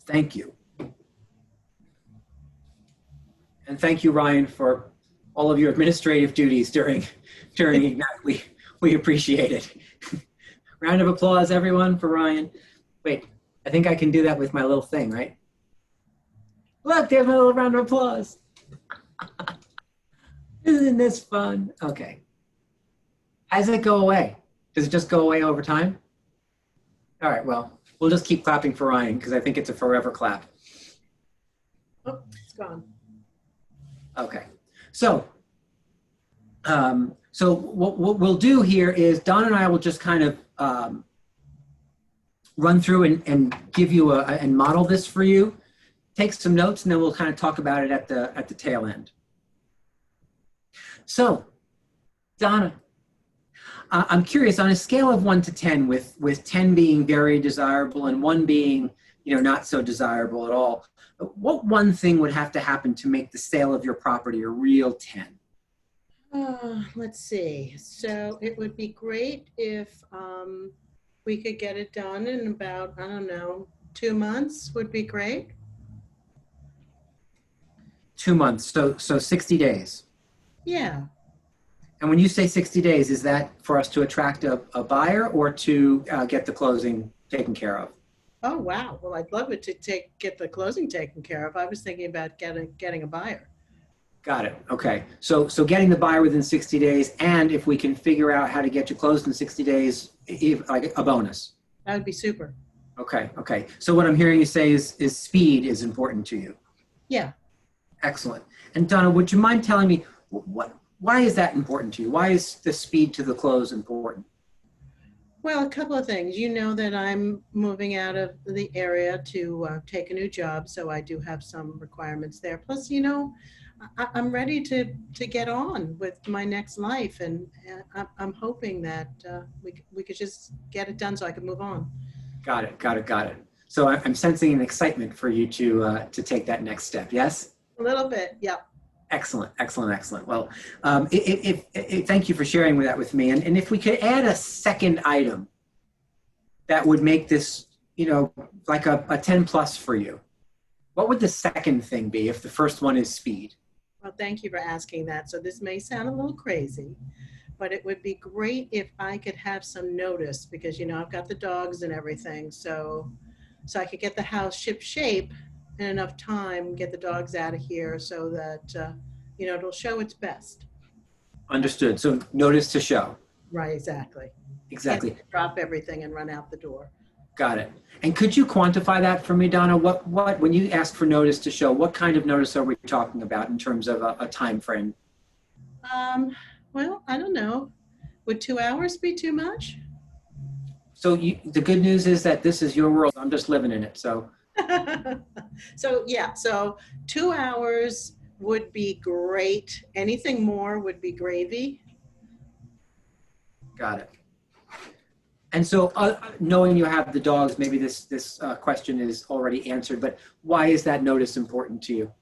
Thank you. And thank you, Ryan, for all of your administrative duties during Ignite. We appreciate it. Round of applause, everyone, for Ryan. Wait, I think I can do that with my little thing, right? Look, there's my little round of applause. Isn't this fun? Okay. How does it go away? Does it just go away over time? All right, well, we'll just keep clapping for Ryan because I think it's a forever clap. Oh, it's gone. Okay, so what we'll do here is Don and I will just kind of run through and give you and model this for you. Take some notes, and then we'll kind of talk about it at the tail end. So, Donna, I'm curious, on a scale of 1 to 10, with 10 being very desirable and 1 being, not so desirable at all, what one thing would have to happen to make the sale of your property a real 10? Let's see. So it would be great if we could get it done in about, 2 months would be great. 2 months, so 60 days. Yeah. And when you say 60 days, is that for us to attract a buyer or to get the closing taken care of? Oh, wow. Well, I'd love it to get the closing taken care of. I was thinking about getting a buyer. Got it. Okay. So getting the buyer within 60 days, and if we can figure out how to get you closed in 60 days, like a bonus. That would be super. Okay. Okay. So what I'm hearing you say is speed is important to you. Yeah. Excellent. And Donna, would you mind telling me why is that important to you? Why is the speed to the close important? Well, a couple of things. You know that I'm moving out of the area to take a new job, so I do have some requirements there. Plus, I'm ready to get on with my next life, and I'm hoping that we could just get it done so I can move on. Got it. So I'm sensing an excitement for you to take that next step. Yes? A little bit, yeah. Excellent, excellent, excellent. Well, thank you for sharing that with me. And if we could add a second item that would make this, you know, like a 10 plus for you, what would the second thing be if the first one is speed? Well, thank you for asking that. So this may sound a little crazy, but it would be great if I could have some notice because, you know, I've got the dogs and everything. So I could get the house ship shape in enough time, get the dogs out of here so that, you know, it'll show its best. Understood. So notice to show. Right, exactly. Exactly. Can't drop everything and run out the door. Got it. And could you quantify that for me, Donna? What when you ask for notice to show, what kind of notice are we talking about in terms of a time frame? Well, I don't know. Would 2 hours be too much? So the good news is that this is your world. I'm just living in it. So So yeah, so 2 hours would be great. Anything more would be gravy. got it. And so knowing you have the dogs, maybe this question is already answered, but why is that notice important to you?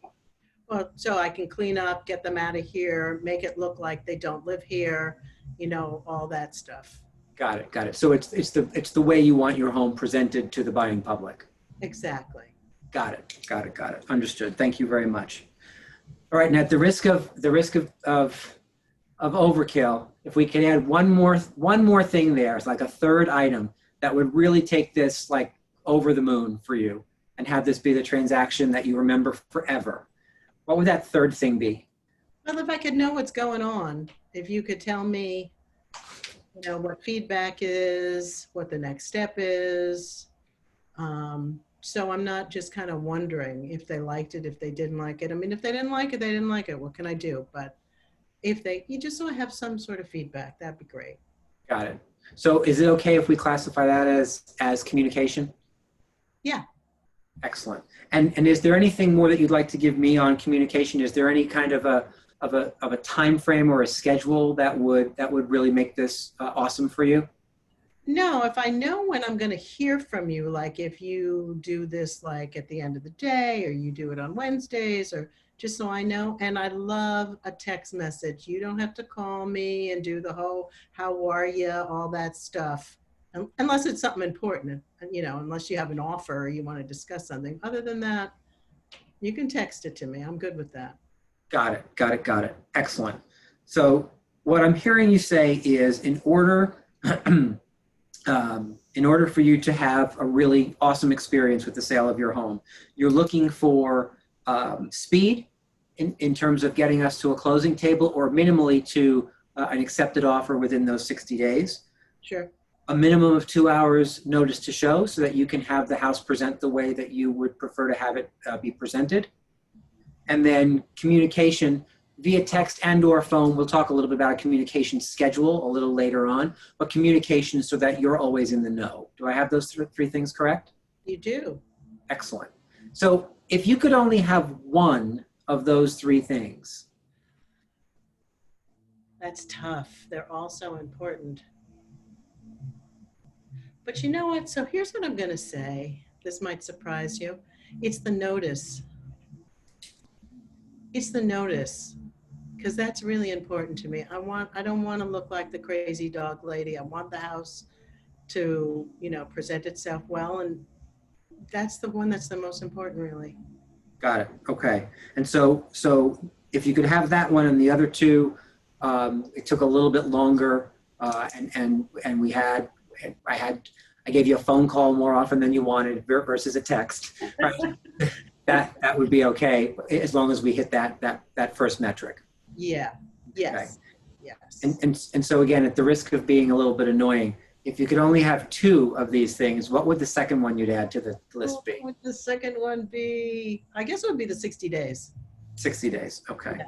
Well, so I can clean up, get them out of here, make it look like they don't live here, you know, all that stuff. Got it. Got it. So it's the way you want your home presented to the buying public. Exactly. Got it. Got it. Got it. Understood. Thank you very much. All right. Now, at the risk of overkill, if we could add one more thing there, it's like a third item that would really take this like over the moon for you and have this be the transaction that you remember forever. What would that third thing be? Well, if I could know what's going on, if you could tell me, you know, what feedback is, what the next step is. So I'm not just kind of wondering if they liked it, if they didn't like it. I mean, if they didn't like it, they didn't like it. What can I do? But if you just so I have some sort of feedback, that'd be great. Got it. So is it okay if we classify that as communication? Yeah. Excellent. And is there anything more that you'd like to give me on communication? Is there any kind of a time frame or a schedule that would really make this awesome for you? No, if I know when I'm going to hear from you, like if you do this like at the end of the day or you do it on Wednesdays or just so I know. And I love a text message. You don't have to call me and do the whole, how are you, all that stuff. Unless it's something important, you know, unless you have an offer or you want to discuss something. Other than that, you can text it to me. I'm good with that. Got it. Got it. Got it. Excellent. So what I'm hearing you say is in order for you to have a really awesome experience with the sale of your home, you're looking for speed in terms of getting us to a closing table or minimally to an accepted offer within those 60 days. Sure. A minimum of 2 hours notice to show so that you can have the house present the way that you would prefer to have it be presented. And then communication via text and or phone. We'll talk a little bit about a communication schedule a little later on, but communication so that you're always in the know. Do I have those three things correct? You do. Excellent. So if you could only have one of those three things. That's tough. They're all so important. But you know what? So here's what I'm going to say. This might surprise you. It's the notice. It's the notice. Because that's really important to me. I don't want to look like the crazy dog lady. I want the house to, you know, present itself well. And that's the one that's the most important, really. Got it. Okay. And so if you could have that one and the other two, it took a little bit longer, and I gave you a phone call more often than you wanted versus a text. Right? that would be okay as long as we hit that first metric. Yeah. Yes. Okay. Yes. And so again, at the risk of being a little bit annoying, if you could only have two of these things, what would the second one you'd add to the list be? What would the second one be? I guess it would be the 60 days. 60 days. Okay. Yeah.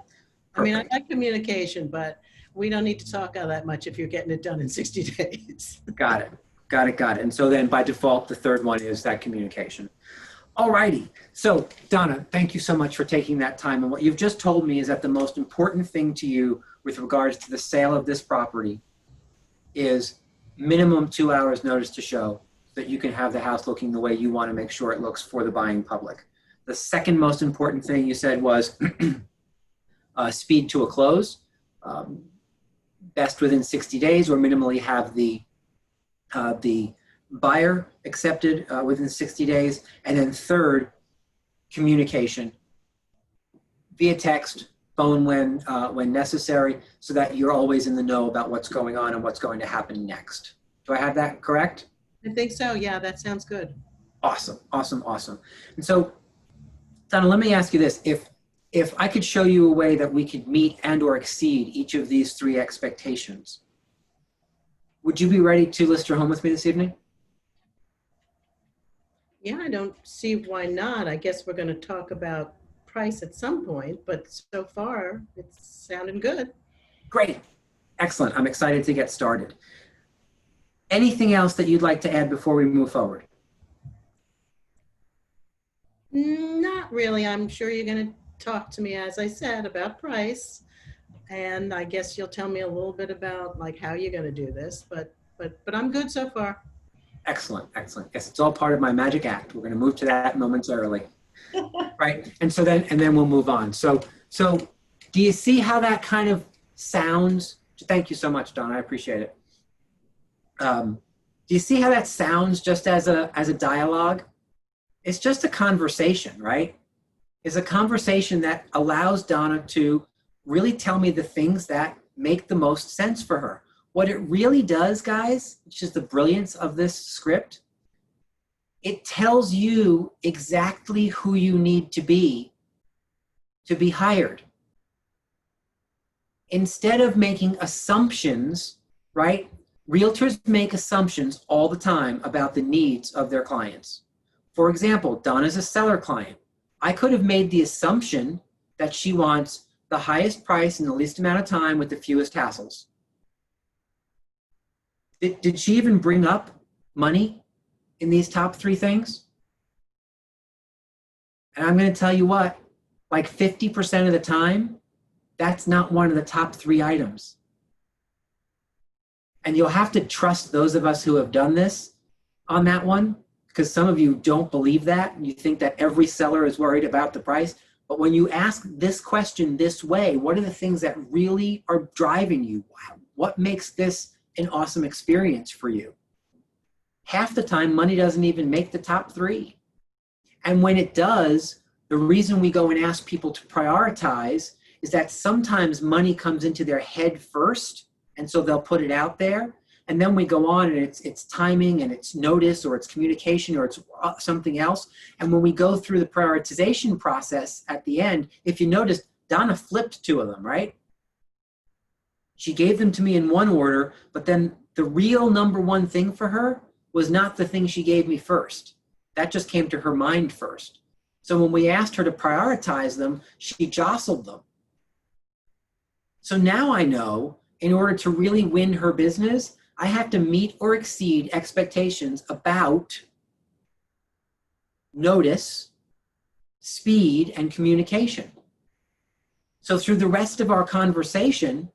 I mean, I like communication, but we don't need to talk all that much if you're getting it done in 60 days. Got it. And so then by default, the third one is that communication. All righty. So Donna, thank you so much for taking that time. And what you've just told me is that the most important thing to you with regards to the sale of this property is minimum 2 hours notice to show, that you can have the house looking the way you want to make sure it looks for the buying public. The second most important thing you said was speed to a close. Best within 60 days or minimally have the buyer accepted within 60 days. And then third, communication via text, phone when necessary, so that you're always in the know about what's going on and what's going to happen next. Do I have that correct? I think so. Yeah, that sounds good. Awesome, awesome, awesome. And so, Donna, let me ask you this. If I could show you a way that we could meet and or exceed each of these three expectations, would you be ready to list your home with me this evening? Yeah, I don't see why not. I guess we're going to talk about price at some point, but so far it's sounding good. Great. Excellent. I'm excited to get started. Anything else that you'd like to add before we move forward? Not really. I'm sure you're going to talk to me, as I said, about price. And I guess you'll tell me a little bit about like how you're going to do this, but I'm good so far. Excellent, excellent. Yes, it's all part of my magic act. We're going to move to that momentarily. Right. And then we'll move on. So do you see how that kind of sounds? Thank you so much, Don. I appreciate it. Do you see how that sounds just as a dialogue? It's just a conversation, right? It's a conversation that allows Donna to really tell me the things that make the most sense for her. What it really does, guys, which is the brilliance of this script, it tells you exactly who you need to be hired. Instead of making assumptions, right? Realtors make assumptions all the time about the needs of their clients. For example, Donna's a seller client. I could have made the assumption that she wants the highest price in the least amount of time with the fewest hassles. Did she even bring up money in these top three things? And I'm going to tell you what, like 50% of the time, that's not one of the top three items. And you'll have to trust those of us who have done this on that one, because some of you don't believe that. You think that every seller is worried about the price. But when you ask this question this way, what are the things that really are driving you? What makes this an awesome experience for you? Half the time, money doesn't even make the top three. And when it does, the reason we go and ask people to prioritize is that sometimes money comes into their head first, and so they'll put it out there. And then we go on and it's timing and it's notice or it's communication or it's something else. And when we go through the prioritization process at the end, if you notice, Donna flipped two of them, right? She gave them to me in one order, but then the real number one thing for her was not the thing she gave me first. That just came to her mind first. So when we asked her to prioritize them, she jostled them. So now I know in order to really win her business, I have to meet or exceed expectations about notice, speed, and communication. So through the rest of our conversation,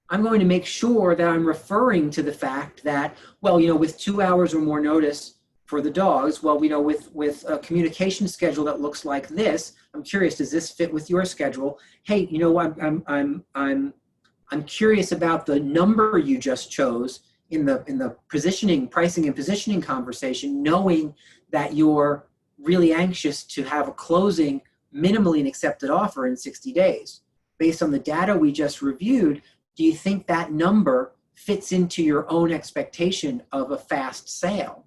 I'm going to make sure that I'm referring to the fact that, well, with 2 hours or more notice for the dogs, well, with a communication schedule that looks like this, I'm curious, does this fit with your schedule? Hey, I'm curious about the number you just chose in the positioning, pricing and positioning conversation, knowing that you're really anxious to have a closing minimally an accepted offer in 60 days. Based on the data we just reviewed, do you think that number fits into your own expectation of a fast sale?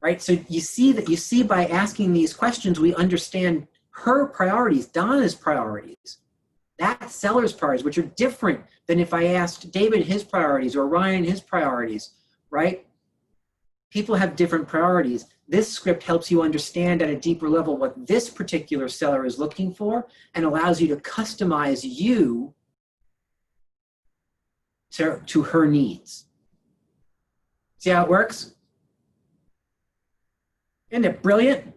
Right? So you see by asking these questions, we understand her priorities, Donna's priorities, that seller's priorities, which are different than if I asked David his priorities or Ryan his priorities, right? People have different priorities. This script helps you understand at a deeper level what this particular seller is looking for and allows you to customize you to her needs. See how it works? Isn't it brilliant?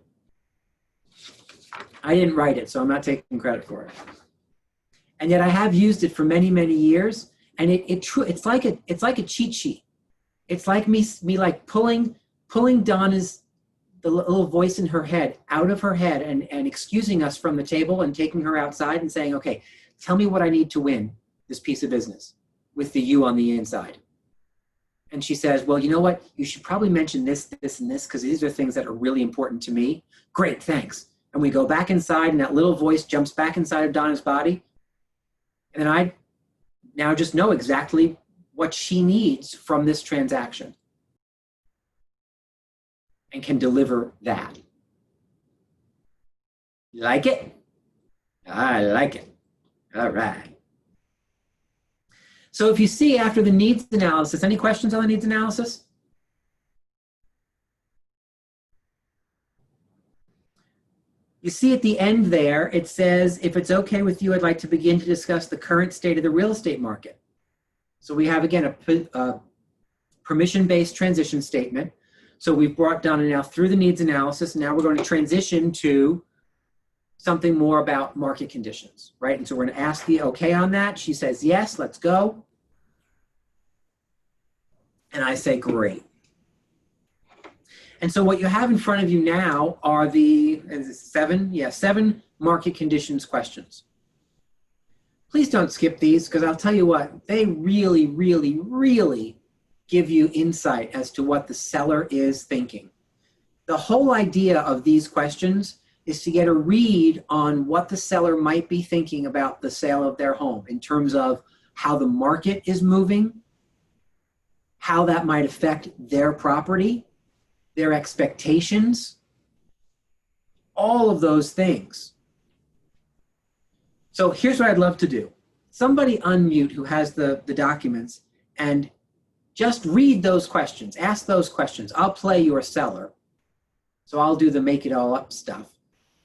I didn't write it, so I'm not taking credit for it. And yet I have used it for many, many years, and it's like a cheat sheet. It's like me like pulling pulling Donna's, the little voice in her head, out of her head and excusing us from the table and taking her outside and saying, okay, tell me what I need to win this piece of business with the you on the inside. And she says, well, you know what? You should probably mention this, this, and this, because these are things that are really important to me. Great, thanks. And we go back inside, and that little voice jumps back inside of Donna's body. And I now just know exactly what she needs from this transaction and can deliver that. Like it? I like it. All right. So if you see after the needs analysis, any questions on the needs analysis? You see at the end there, it says, if it's okay with you, I'd like to begin to discuss the current state of the real estate market. So we have, again, a permission-based transition statement. So we've brought Donna now through the needs analysis. Now we're going to transition to something more about market conditions, right? And so we're going to ask the okay on that. She says, yes, let's go. And I say, great. And so what you have in front of you now are the seven market conditions questions. Please don't skip these, because I'll tell you what, they really, really, really give you insight as to what the seller is thinking. The whole idea of these questions is to get a read on what the seller might be thinking about the sale of their home in terms of how the market is moving, how that might affect their property, their expectations, all of those things. So here's what I'd love to do. Somebody unmute who has the documents and just read those questions, ask those questions. I'll play your seller. So I'll do the make it all up stuff.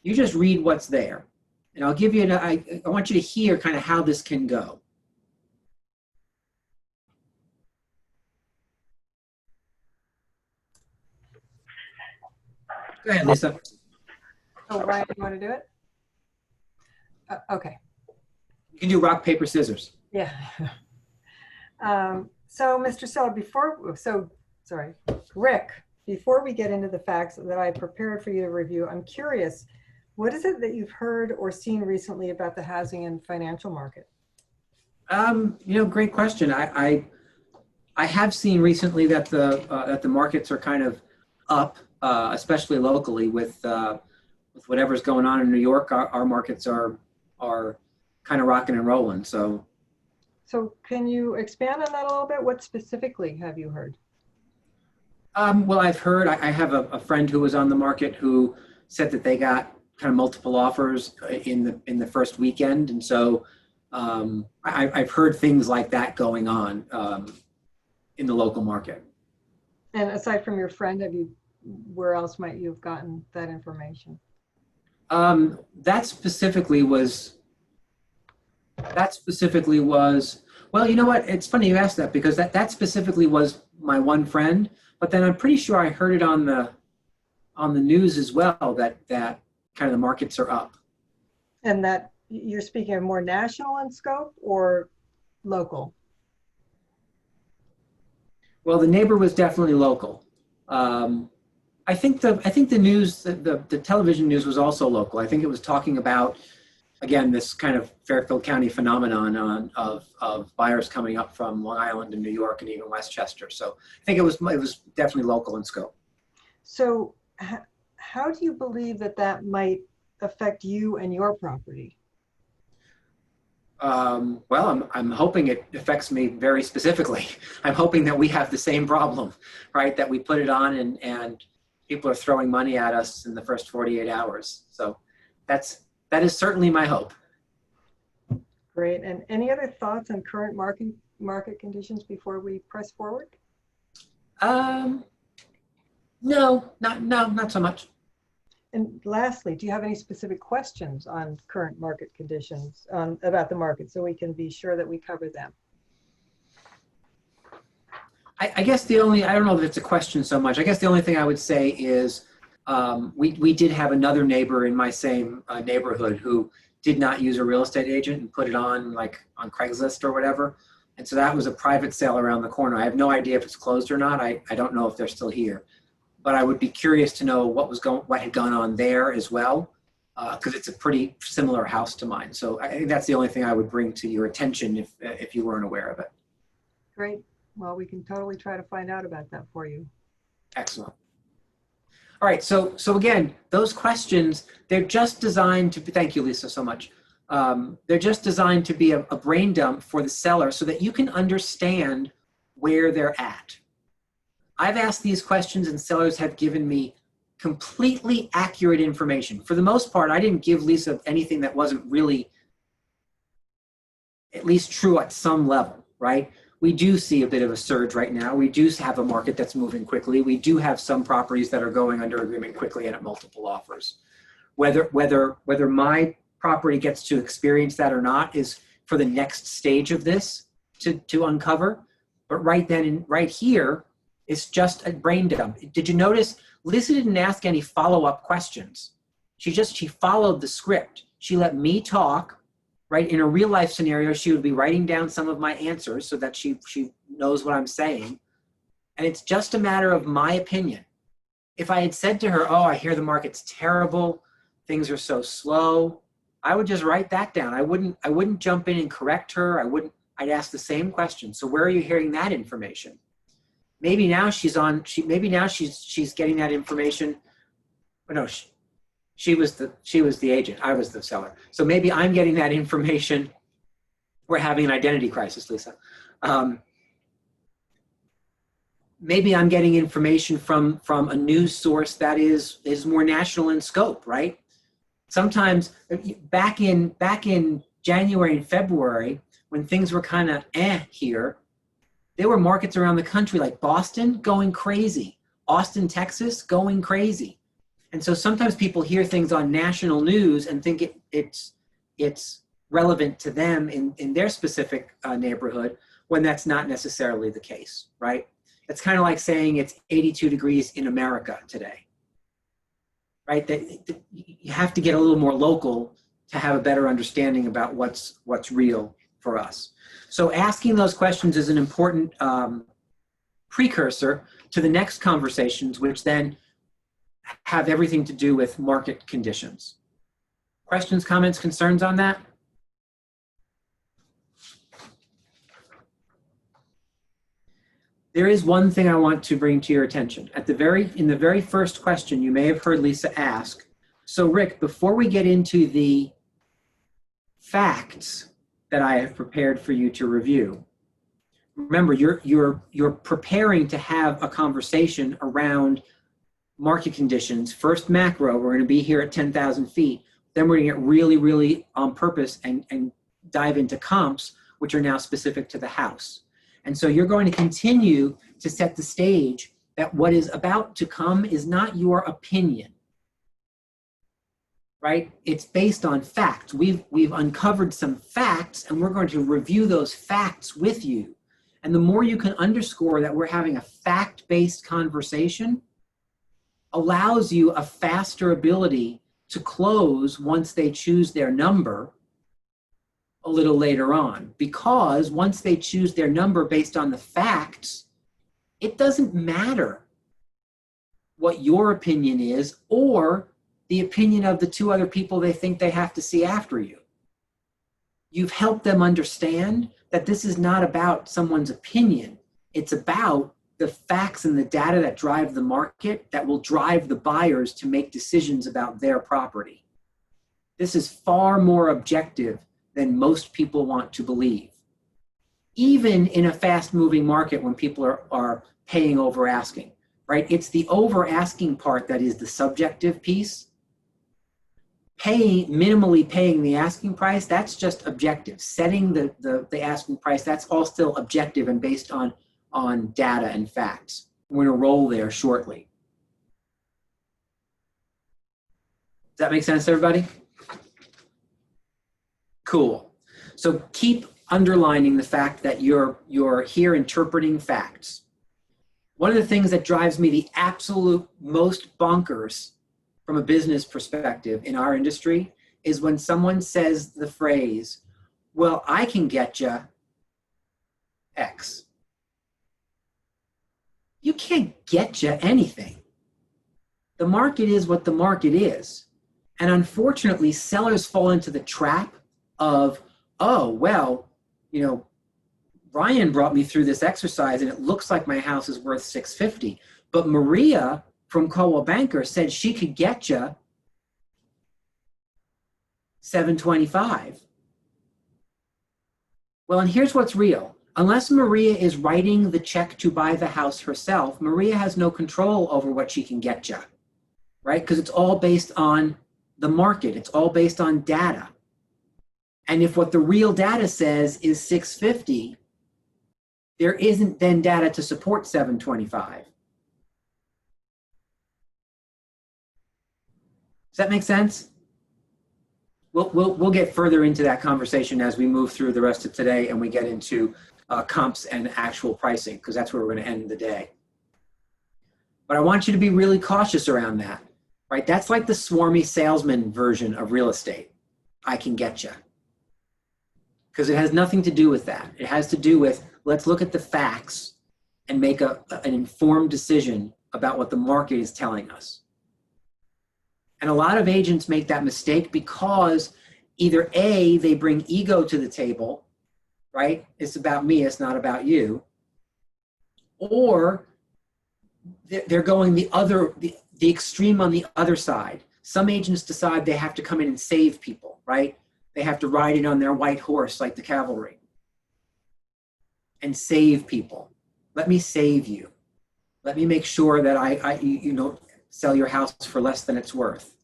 You just read what's there. And I'll give you, I want you to hear kind of how this can go. Go ahead, Lisa. Oh, Ryan, you want to do it? Okay. You can do rock, paper, scissors. Yeah. So, Mr. Seller, Rick, before we get into the facts that I prepared for you to review, I'm curious, what is it that you've heard or seen recently about the housing and financial market? Great question. I have seen recently that the markets are kind of up, especially locally with whatever's going on in New York. Our markets are kind of rocking and rolling. So can you expand on that a little bit? What specifically have you heard? Well, I've heard, I have a friend who was on the market who said that they got kind of multiple offers in the first weekend. And so I've heard things like that going on in the local market. And aside from your friend, where else might you have gotten that information? That specifically was, well, you know what? It's funny you asked that, because that specifically was my one friend, but then I'm pretty sure I heard it on the news as well, that kind of the markets are up. And that you're speaking of more national in scope or local? Well, the neighbor was definitely local. I think the news, the television news was also local. I think it was talking about, again, this kind of Fairfield County phenomenon of buyers coming up from Long Island and New York and even Westchester. So I think it was definitely local in scope. So how do you believe that might affect you and your property? Well, I'm hoping it affects me very specifically. I'm hoping that we have the same problem, right? That we put it on and people are throwing money at us in the first 48 hours. So that is certainly my hope. Great. And any other thoughts on current market conditions before we press forward? No, not so much. And lastly, do you have any specific questions on current market conditions about the market, so we can be sure that we cover them? I guess I don't know if it's a question so much. I guess the only thing I would say is we did have another neighbor in my same neighborhood who did not use a real estate agent and put it on on Craigslist or whatever. And so that was a private sale around the corner. I have no idea if it's closed or not. I don't know if they're still here. but I would be curious to know what had gone on there as well, because it's a pretty similar house to mine. So I think that's the only thing I would bring to your attention if you weren't aware of it. Great. Well, we can totally try to find out about that for you. Excellent. All right, so again, those questions, they're just designed to be, thank you, Lisa, so much. They're just designed to be a brain dump for the seller so that you can understand where they're at. I've asked these questions and sellers have given me completely accurate information. For the most part, I didn't give Lisa anything that wasn't really at least true at some level, right? We do see a bit of a surge right now. We do have a market that's moving quickly. We do have some properties that are going under agreement quickly and at multiple offers. Whether my property gets to experience that or not is for the next stage of this to uncover. But right then and right here, it's just a brain dump. Did you notice Lisa didn't ask any follow-up questions? She followed the script. She let me talk. Right, in a real life scenario, she would be writing down some of my answers so that she knows what I'm saying. And it's just a matter of my opinion. If I had said to her, oh, I hear the market's terrible, things are so slow, I would just write that down. I wouldn't jump in and correct her. I'd ask the same question. So where are you hearing that information? Maybe now she's getting that information. But no, she was the agent. I was the seller. So maybe I'm getting that information. We're having an identity crisis, Lisa. Maybe I'm getting information from a news source that is more national in scope, right? Sometimes back in January and February, when things were kind of here, there were markets around the country like Boston going crazy, Austin, Texas going crazy. And so sometimes people hear things on national news and think it's relevant to them in their specific neighborhood when that's not necessarily the case, right? It's kind of like saying it's 82 degrees in America today, right? That you have to get a little more local to have a better understanding about what's real for us. So asking those questions is an important precursor to the next conversations, which then have everything to do with market conditions. Questions, comments, concerns on that? There is one thing I want to bring to your attention. In the very first question, you may have heard Lisa ask, so Rick, before we get into the facts that I have prepared for you to review, remember you're preparing to have a conversation around market conditions. First macro, we're going to be here at 10,000 feet. Then we're going to get really, really on purpose and dive into comps, which are now specific to the house. And so you're going to continue to set the stage that what is about to come is not your opinion, right? It's based on facts. We've uncovered some facts and we're going to review those facts with you. And the more you can underscore that we're having a fact-based conversation, allows you a faster ability to close once they choose their number a little later on. Because once they choose their number based on the facts, it doesn't matter what your opinion is or the opinion of the two other people they think they have to see after you. You've helped them understand that this is not about someone's opinion. It's about the facts and the data that drive the market that will drive the buyers to make decisions about their property. This is far more objective than most people want to believe. Even in a fast-moving market when people are paying over asking, right? It's the over asking part that is the subjective piece. Minimally paying the asking price, that's just objective. Setting the asking price, that's all still objective and based on data and facts. We're going to roll there shortly. Does that make sense, everybody? Cool. So keep underlining the fact that you're here interpreting facts. One of the things that drives me the absolute most bonkers from a business perspective in our industry is when someone says the phrase, well, I can get you X. You can't get you anything. The market is what the market is. And unfortunately, sellers fall into the trap of, oh, well, you know, Ryan brought me through this exercise and it looks like my house is worth 650. But Maria from Coldwell Banker said she could get you 725. Well, and here's what's real. Unless Maria is writing the check to buy the house herself, Maria has no control over what she can get you, right? Because it's all based on the market. It's all based on data. And if what the real data says is 650, there isn't then data to support 725. Does that make sense? We'll get further into that conversation as we move through the rest of today and we get into comps and actual pricing, because that's where we're going to end the day. But I want you to be really cautious around that, right? That's like the swarmy salesman version of real estate. I can get you. Because it has nothing to do with that. It has to do with, let's look at the facts and make an informed decision about what the market is telling us. And a lot of agents make that mistake because either A, they bring ego to the table, right? It's about me, it's not about you. Or they're going the extreme on the other side. Some agents decide they have to come in and save people, right? They have to ride in on their white horse like the cavalry and save people. Let me save you. Let me make sure that I sell your house for less than it's worth.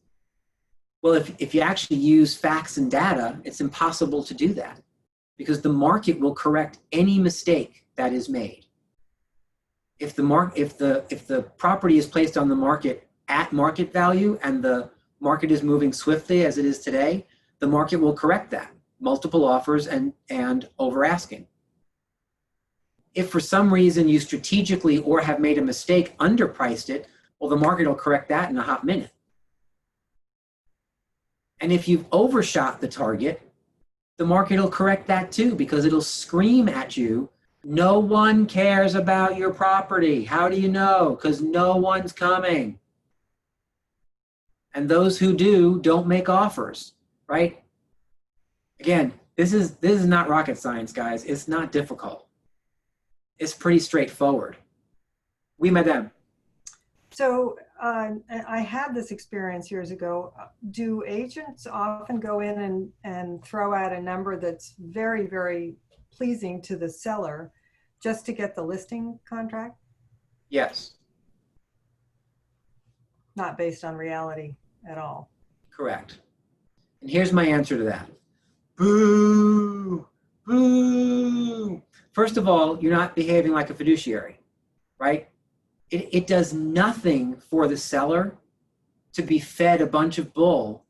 Well, if you actually use facts and data, it's impossible to do that because the market will correct any mistake that is made. If the property is placed on the market at market value and the market is moving swiftly as it is today, the market will correct that. Multiple offers and over asking. If for some reason you strategically or have made a mistake, underpriced it, well, the market will correct that in a hot minute. And if you've overshot the target, the market will correct that too, because it'll scream at you, no one cares about your property. How do you know? Because no one's coming. And those who do don't make offers, right? Again, this is not rocket science, guys. It's not difficult. It's pretty straightforward. Oui, madame. So I had this experience years ago. Do agents often go in and throw out a number that's very, very pleasing to the seller just to get the listing contract? Yes, Not based on reality at all. correct. And here's my answer to that. Boo, boo. First of all, you're not behaving like a fiduciary, right? It does nothing for the seller to be fed a bunch of bull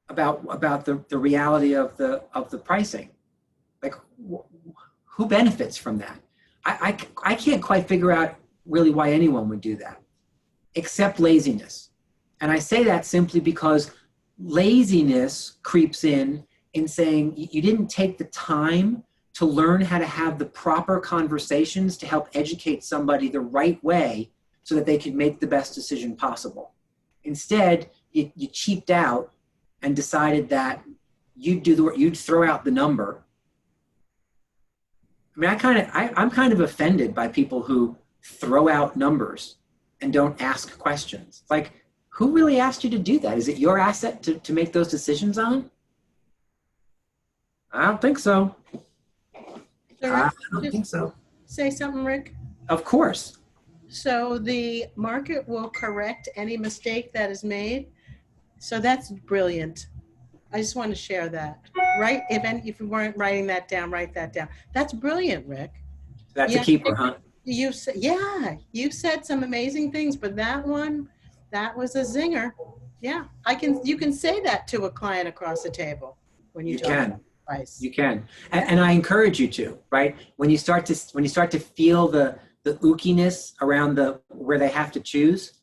about the reality of the pricing. Like, who benefits from that? I can't quite figure out really why anyone would do that, except laziness. And I say that simply because laziness creeps in saying you didn't take the time to learn how to have the proper conversations to help educate somebody the right way so that they can make the best decision possible. Instead, you cheaped out and decided that you'd throw out the number. I mean, I'm kind of offended by people who throw out numbers and don't ask questions. Like, who really asked you to do that? Is it your asset to make those decisions on? I don't think so. I don't think so. Say something, Rick. Of course. So the market will correct any mistake that is made. So that's brilliant. I just want to share that. Right? If you weren't writing that down, write that down. That's brilliant, Rick. That's Yeah. a keeper, huh? You said some amazing things, but that was a zinger. Yeah, you can say that to a client across the table when you You talk can. about price. You can. And I encourage you to, right? When you start to feel the ookiness around where they have to choose,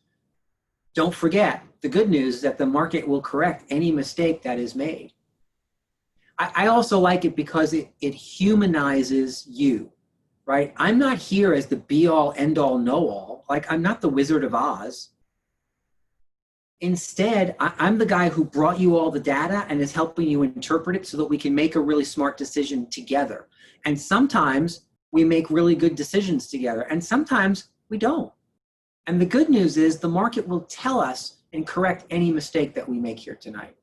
don't forget the good news is that the market will correct any mistake that is made. I also like it because it humanizes you, right? I'm not here as the be all end all know all. Like, I'm not the Wizard of Oz. Instead, I'm the guy who brought you all the data and is helping you interpret it so that we can make a really smart decision together. And sometimes we make really good decisions together, and sometimes we don't. And the good news is the market will tell us and correct any mistake that we make here tonight.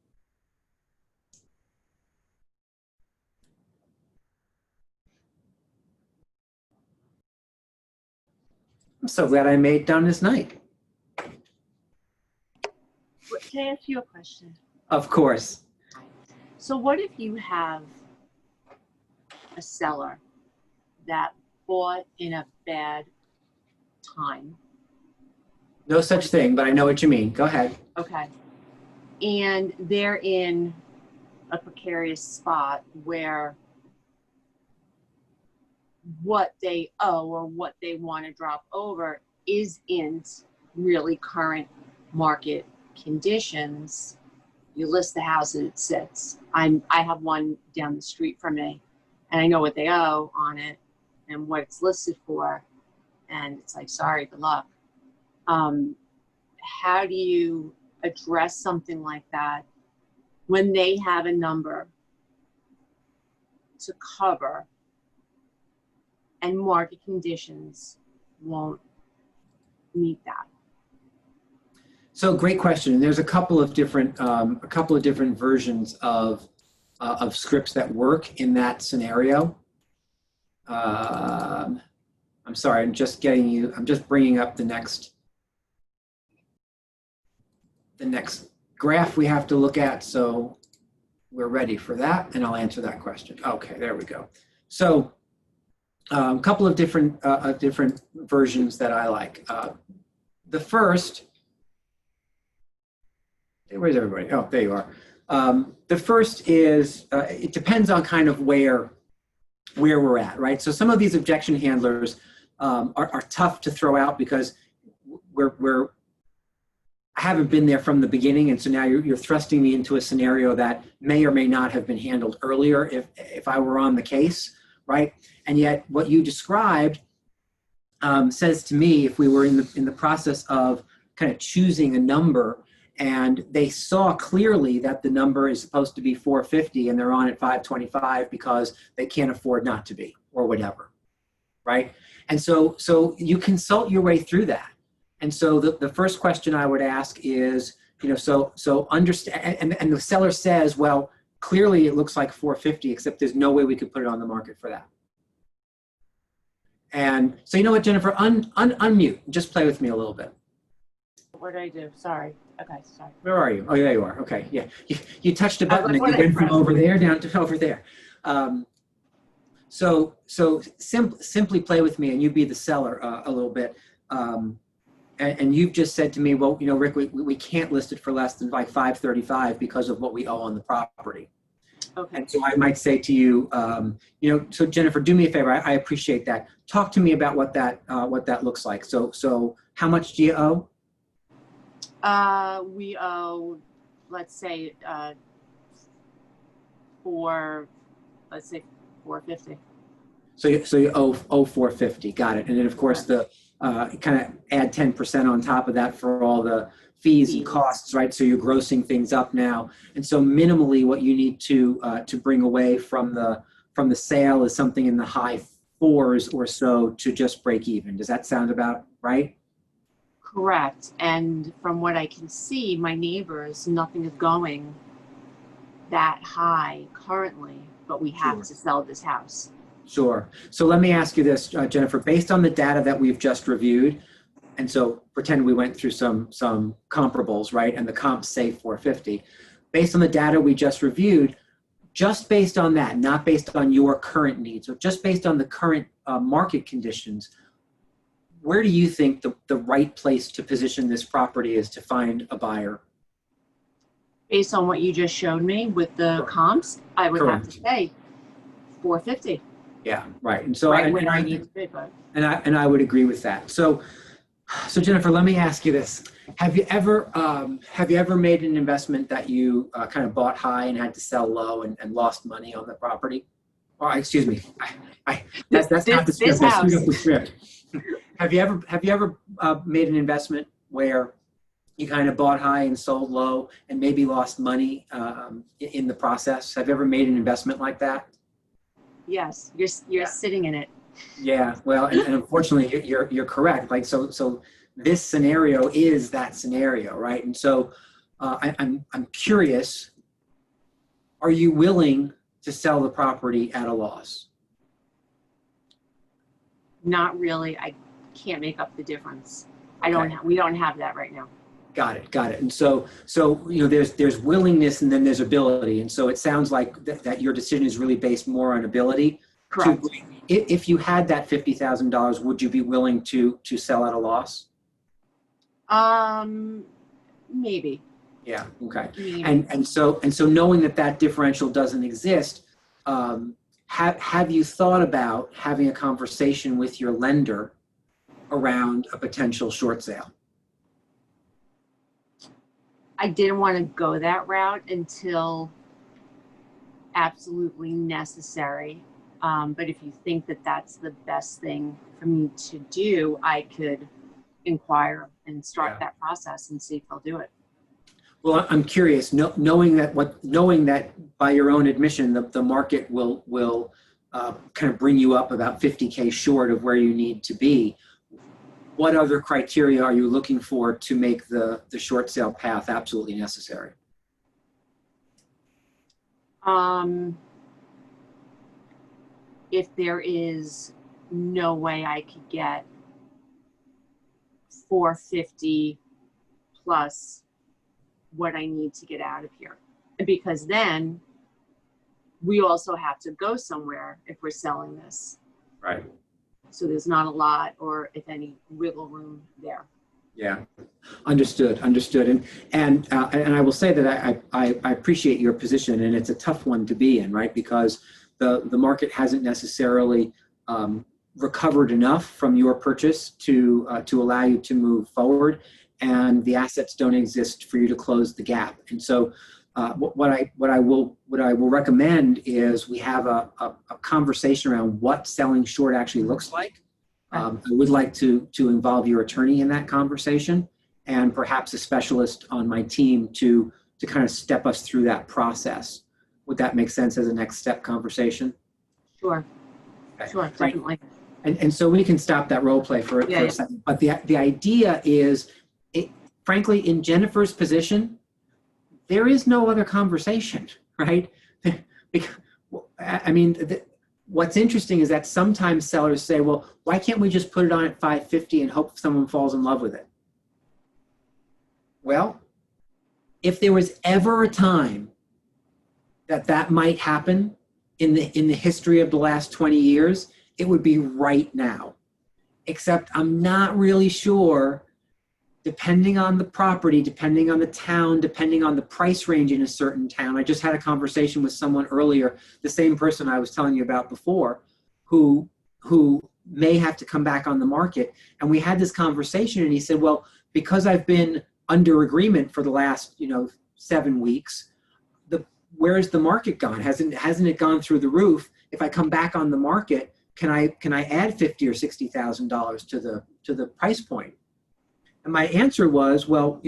I'm so glad I made it down this night. Can I ask you a question? Of course. So what if you have a seller that bought in a bad time? No such thing, but I know what you mean. Go ahead. Okay. And they're in a precarious spot where what they owe or what they want to drop over isn't really current market conditions. You list the house and it sits. I have one down the street from me, and I know what they owe on it and what it's listed for, and it's like, sorry, good luck. How do you address something like that when they have a number to cover and market conditions won't meet that? So great question. And there's a couple of different versions of scripts that work in that scenario. I'm sorry. I'm just bringing up the next graph we have to look at. So we're ready for that, and I'll answer that question. Okay, there we go. So a couple of different versions that I like. The first. Where's everybody? Oh, there you are. The first is, it depends on kind of where we're at, right? So some of these objection handlers are tough to throw out because I haven't been there from the beginning, and so now you're thrusting me into a scenario that may or may not have been handled earlier if I were on the case, right? And yet what you described says to me, if we were in the process of kind of choosing a number, and they saw clearly that the number is supposed to be 450 and they're on at 525 because they can't afford not to be, or whatever, right? And so you consult your way through that. And so the first question I would ask is, so understand, and the seller says, well, clearly it looks like 450, except there's no way we could put it on the market for that. And so you know what, Jennifer, unmute, just play with me a little bit. What did I do? Sorry. Okay, sorry. Where are you? Oh, there you are. Okay, yeah. You touched a button like, and you went from over there down to over there. So simply play with me, and you be the seller a little bit. And you've just said to me, well, Rick, we can't list it for less than like 535 because of what we owe on the property. Okay. And so I might say to you, so Jennifer, do me a favor. I appreciate that. Talk to me about what that looks like. So how much do you owe? We owe, let's say 450. So you owe 450. Got it. And then of course the kind of add 10% on top of that for all the fees and costs, right? So you're grossing things up now. And so minimally what you need to bring away from the sale is something in the high fours or so to just break even. Does that sound about right? Correct. And from what I can see, my neighbors, nothing is going that high currently, but we have to sell this house. Sure. So let me ask you this, Jennifer, based on the data that we've just reviewed, and so pretend we went through some comparables, right? And the comps say 450. Based on the data we just reviewed, just based on that, not based on your current needs, or just based on the current market conditions, where do you think the right place to position this property is to find a buyer? Based on what you just showed me with the comps, I would have to say 450. Yeah, right. And so Right and where I I need to be, but I would agree with that. So Jennifer, let me ask you this: Have you ever made an investment that you kind of bought high and had to sell low and lost money on the property? Or excuse me, that's not the script. I screwed up the script. Have you ever made an investment where you kind of bought high and sold low and maybe lost money in the process? Have you ever made an investment like that? Yes, you're sitting in it. Yeah, well, and unfortunately, you're correct. Like, so this scenario is that scenario, right? And so I'm curious, are you willing to sell the property at a loss? Not really. I can't make up the difference. Okay. We don't have that right now. Got it. And so there's willingness and then there's ability. And so it sounds like that your decision is really based more on ability. Correct. If you had that $50,000, would you be willing to sell at a loss? Maybe. Yeah. Okay. Maybe. And so knowing that differential doesn't exist, have you thought about having a conversation with your lender around a potential short sale? I didn't want to go that route until absolutely necessary. But if you think that that's the best thing for me to do, I could inquire and start that process and see if they'll do it. Well, I'm curious, knowing that by your own admission, the market will kind of bring you up about 50K short of where you need to be. What other criteria are you looking for to make the short sale path absolutely necessary? If there is no way I could get 450 plus what I need to get out of here, because then we also have to go somewhere if we're selling this. Right. So there's not a lot, or if any, wiggle room there. Yeah, understood. And I will say that I appreciate your position, and it's a tough one to be in, right? Because the market hasn't necessarily recovered enough from your purchase to allow you to move forward, and the assets don't exist for you to close the gap. And so what I will recommend is we have a conversation around what selling short actually looks like. I would like to involve your attorney in that conversation, and perhaps a specialist on my team to kind of step us through that process. Would that make sense as a next step conversation? Sure. Okay. Sure, definitely. And so we can stop that role play for a second. But the idea is, frankly, in Jennifer's position, there is no other conversation, right? I mean, what's interesting is that sometimes sellers say, well, why can't we just put it on at 550 and hope someone falls in love with it? Well, if there was ever a time that might happen in the history of the last 20 years, it would be right now. Except I'm not really sure, depending on the property, depending on the town, depending on the price range in a certain town. I just had a conversation with someone earlier, the same person I was telling you about before, who may have to come back on the market. And we had this conversation, and he said, well, because I've been under agreement for the last 7 weeks, where's the market gone? Hasn't it gone through the roof? If I come back on the market, can I add $50,000 or $60,000 to the price point? And my answer was, well,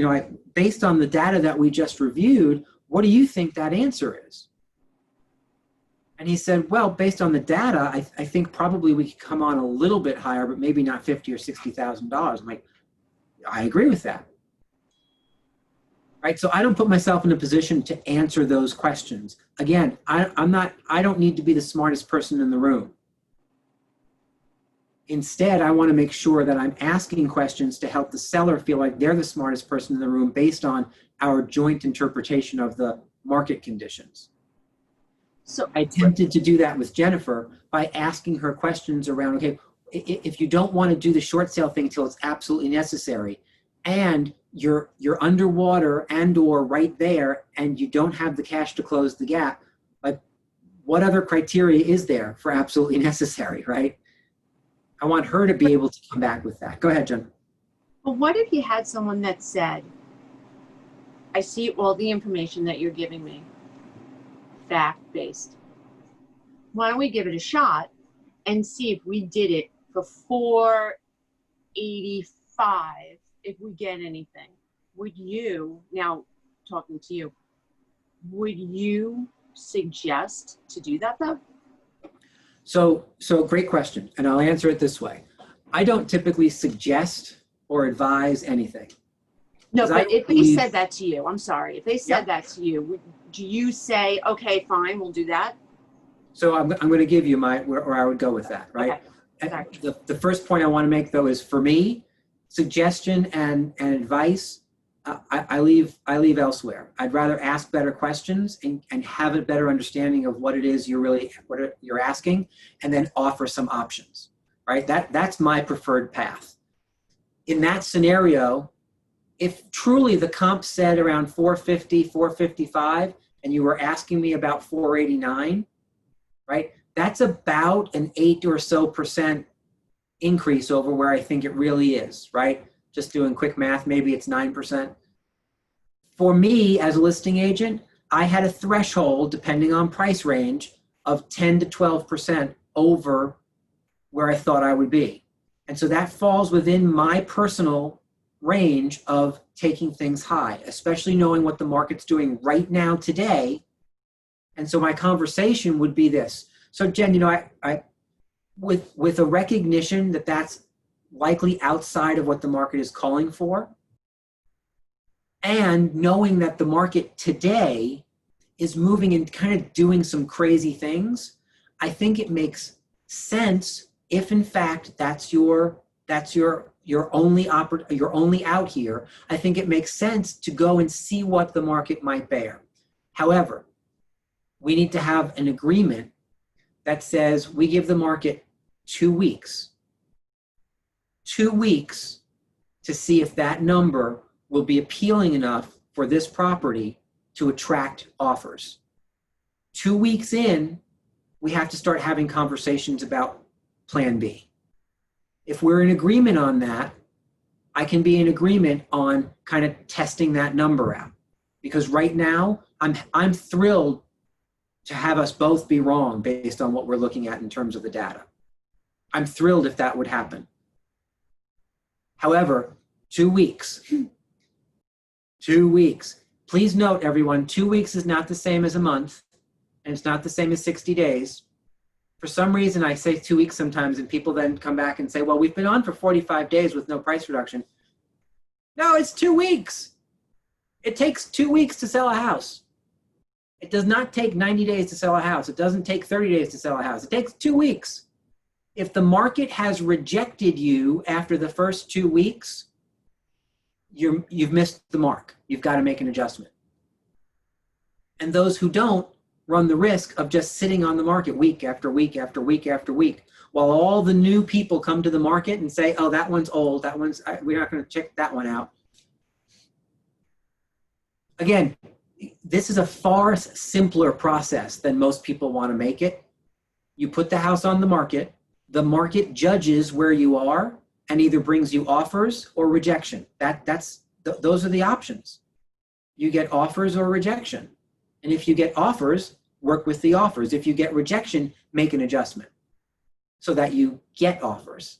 based on the data that we just reviewed, what do you think that answer is? And he said, well, based on the data, I think probably we could come on a little bit higher, but maybe not $50,000 or $60,000. I'm like, I agree with that. Right? So I don't put myself in a position to answer those questions. Again, I don't need to be the smartest person in the room. Instead, I want to make sure that I'm asking questions to help the seller feel like they're the smartest person in the room based on our joint interpretation of the market conditions. So I attempted to do that with Jennifer by asking her questions around, okay, if you don't want to do the short sale thing until it's absolutely necessary, and you're underwater and or right there, and you don't have the cash to close the gap, like what other criteria is there for absolutely necessary, right? I want her to be able to come back with that. Go ahead, Jen. But what if you had someone that said, I see all the information that you're giving me, fact-based. Why don't we give it a shot and see if we did it for $485, if we get anything? would you, now talking to you, would you suggest to do that though? So great question, and I'll answer it this way. I don't typically suggest or advise anything. No, 'Cause I but if they believe- said that to you, I'm sorry, if they said that to you, do you say, okay, fine, we'll do that? So I'm going to give you where I would go with that, right? Okay. And Sorry. the first point I want to make, though, is for me, suggestion and advice, I leave elsewhere. I'd rather ask better questions and have a better understanding of what it is you're asking, and then offer some options, right? That's my preferred path. In that scenario, if truly the comp said around 450, 455, and you were asking me about 489, right? That's about an 8 or so % increase over where I think it really is, right? Just doing quick math, maybe it's 9%. For me, as a listing agent, I had a threshold, depending on price range, of 10 to 12% over where I thought I would be. And so that falls within my personal range of taking things high, especially knowing what the market's doing right now today. And so my conversation would be this. So Jen, you know, I with a recognition that that's likely outside of what the market is calling for, and knowing that the market today is moving and kind of doing some crazy things, I think it makes sense if in fact that's your only out here. I think it makes sense to go and see what the market might bear. However, we need to have an agreement that says we give the market 2 weeks. 2 weeks to see if that number will be appealing enough for this property to attract offers. 2 weeks in, we have to start having conversations about Plan B. If we're in agreement on that, I can be in agreement on kind of testing that number out. Because right now, I'm thrilled to have us both be wrong based on what we're looking at in terms of the data. I'm thrilled if that would happen. However, 2 weeks. 2 weeks. Please note, everyone, 2 weeks is not the same as a month, and it's not the same as 60 days. For some reason, I say 2 weeks sometimes, and people then come back and say, well, we've been on for 45 days with no price reduction. No, it's 2 weeks. It takes 2 weeks to sell a house. It does not take 90 days to sell a house. It doesn't take 30 days to sell a house. It takes 2 weeks. If the market has rejected you after the first 2 weeks, you've missed the mark. You've got to make an adjustment. And those who don't run the risk of just sitting on the market week after week after week after week, while all the new people come to the market and say, oh, that one's old, we're not going to check that one out. Again, this is a far simpler process than most people want to make it. You put the house on the market judges where you are and either brings you offers or rejection. Those are the options. You get offers or rejection. And if you get offers, work with the offers. If you get rejection, make an adjustment so that you get offers.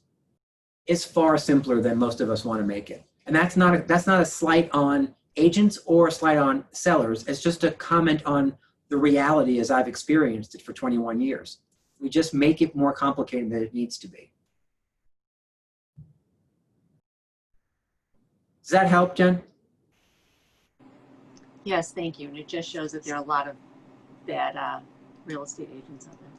It's far simpler than most of us want to make it. And that's not a slight on agents or a slight on sellers. It's just a comment on the reality as I've experienced it for 21 years. We just make it more complicated than it needs to be. Does that help, Jen? Yes, thank you. And it just shows that there are a lot of bad real estate agents out there.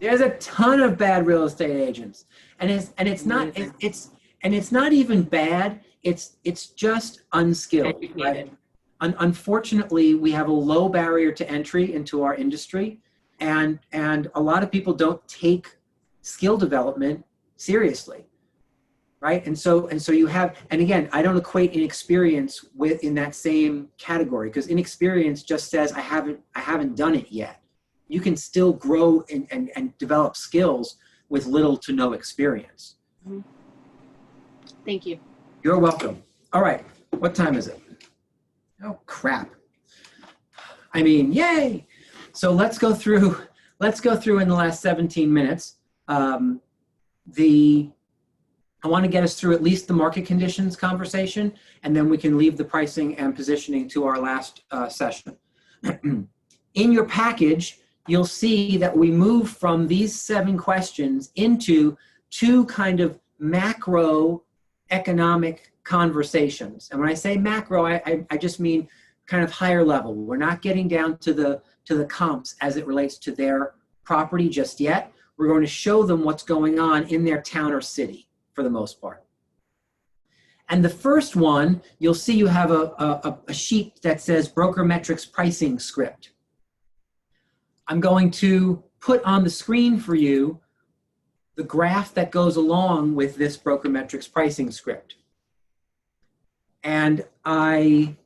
There's a ton of bad real estate agents, and it's not even bad. It's just unskilled. Right? Unfortunately, we have a low barrier to entry into our industry, and a lot of people don't take skill development seriously. Right. And so you have, and again, I don't equate inexperience in that same category, because inexperience just says I haven't done it yet. You can still grow and develop skills with little to no experience. Mm-hmm. Thank you. You're welcome. All right. What time is it? Oh, crap. I mean, yay. So let's go through in the last 17 minutes, I want to get us through at least the market conditions conversation, and then we can leave the pricing and positioning to our last session. In your package, you'll see that we move from these 7 questions into 2 kind of macro economic conversations. And when I say macro, I just mean kind of higher level. We're not getting down to the comps as it relates to their property just yet. We're going to show them what's going on in their town or city for the most part. And the first one, you'll see you have a sheet that says Brokermetrics pricing script. I'm going to put on the screen for you the graph that goes along with this Brokermetrics pricing script. And I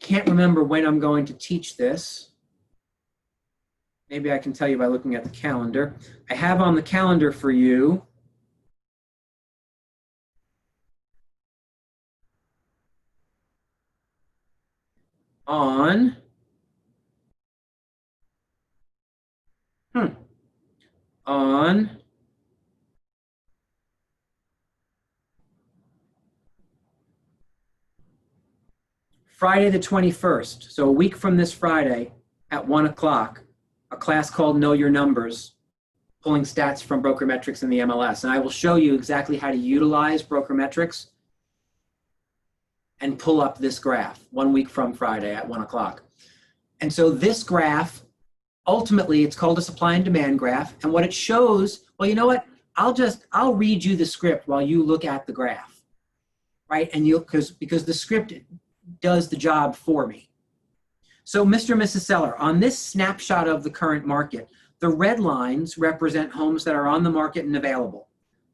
can't remember when I'm going to teach this. Maybe I can tell you by looking at the calendar. I have on the calendar for you on Friday the 21st, so a week from this Friday at 1 o'clock, a class called Know Your Numbers, pulling stats from Brokermetrics and the MLS. And I will show you exactly how to utilize Brokermetrics and pull up this graph 1 week from Friday at 1 o'clock. And so this graph, ultimately, it's called a supply and demand graph. And what it shows, well, you know what? I'll read you the script while you look at the graph, right? And because the script does the job for me. So Mr. and Mrs. Seller, on this snapshot of the current market, the red lines represent homes that are on the market and available.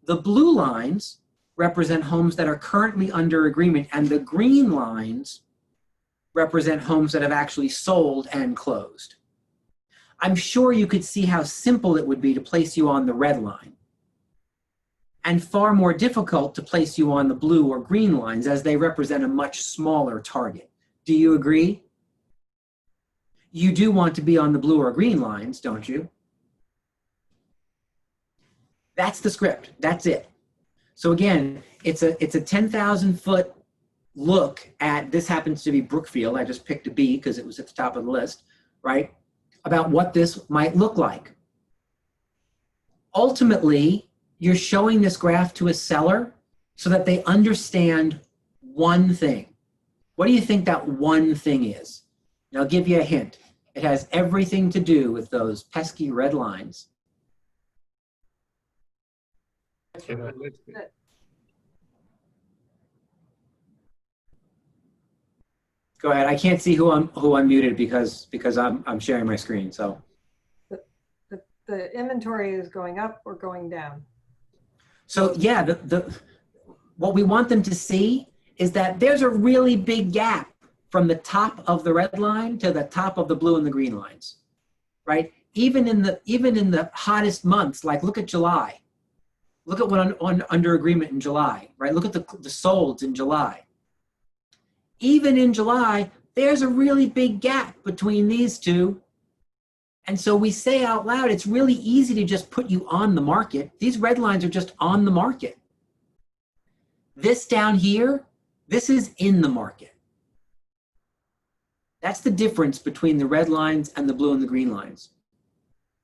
The blue lines represent homes that are currently under agreement, and the green lines represent homes that have actually sold and closed. I'm sure you could see how simple it would be to place you on the red line, and far more difficult to place you on the blue or green lines, as they represent a much smaller target. Do you agree? You do want to be on the blue or green lines, don't you? That's the script. That's it. So again, it's a 10,000 foot look at, this happens to be Brookfield. I just picked a B because it was at the top of the list, right? About what this might look like. Ultimately, you're showing this graph to a seller so that they understand one thing. What do you think that one thing is? And I'll give you a hint. It has everything to do with those pesky red lines. Go ahead. I can't see who unmuted because I'm sharing my screen. So the inventory is going up or going down? So yeah, what we want them to see is that there's a really big gap from the top of the red line to the top of the blue and the green lines, right? Even in the hottest months, like look at July. Look at what under agreement in July, right? Look at the solds in July. Even in July, there's a really big gap between these two. And so we say out loud, it's really easy to just put you on the market. These red lines are just on the market. This down here, this is in the market. That's the difference between the red lines and the blue and the green lines.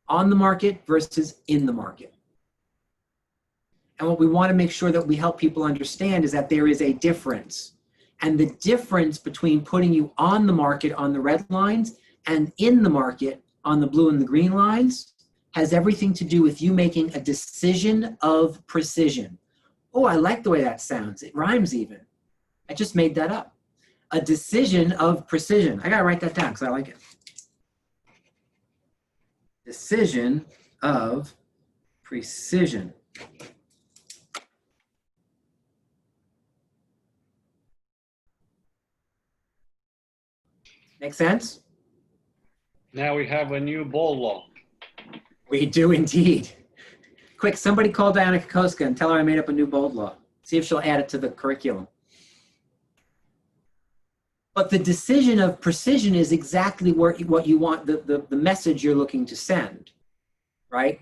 On the market versus in the market. And what we want to make sure that we help people understand is that there is a difference. And the difference between putting you on the market on the red lines and in the market on the blue and the green lines has everything to do with you making a decision of precision. Oh, I like the way that sounds. It rhymes even. I just made that up. A decision of precision. I gotta write that down because I like it. Decision of precision. Make sense? Now we have a new bold law. We do indeed. Quick, somebody call Diana Kokoska and tell her I made up a new bold law. See if she'll add it to the curriculum. But the decision of precision is exactly what you want, the message you're looking to send, right?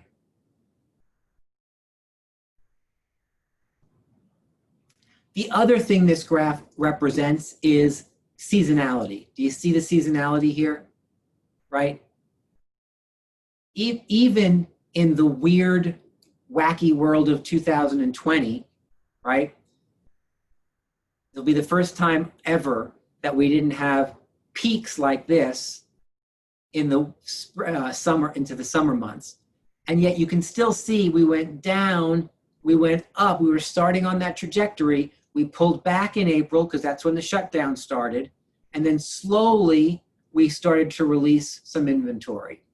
The other thing this graph represents is seasonality. Do you see the seasonality here? Right? Even in the weird, wacky world of 2020, right? It'll be the first time ever that we didn't have peaks like this in the summer, into the summer months. And yet you can still see we went down, we went up, we were starting on that trajectory. We pulled back in April because that's when the shutdown started. And then slowly we started to release some inventory.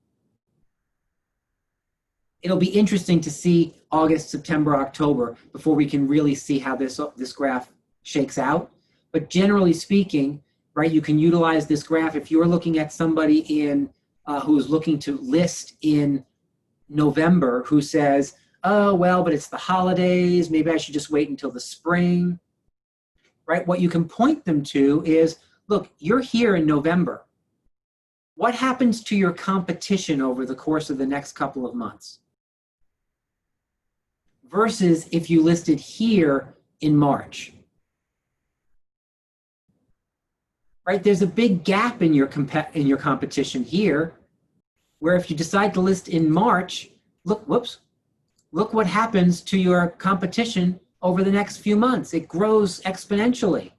It'll be interesting to see August, September, October before we can really see how this graph shakes out. But generally speaking, right, you can utilize this graph if you're looking at somebody in who's looking to list in November who says, oh, well, but it's the holidays, maybe I should just wait until the spring, right? What you can point them to is, look, you're here in November. What happens to your competition over the course of the next couple of months? Versus if you listed here in March. Right, there's a big gap in your competition here, where if you decide to list in March, look what happens to your competition over the next few months. It grows exponentially.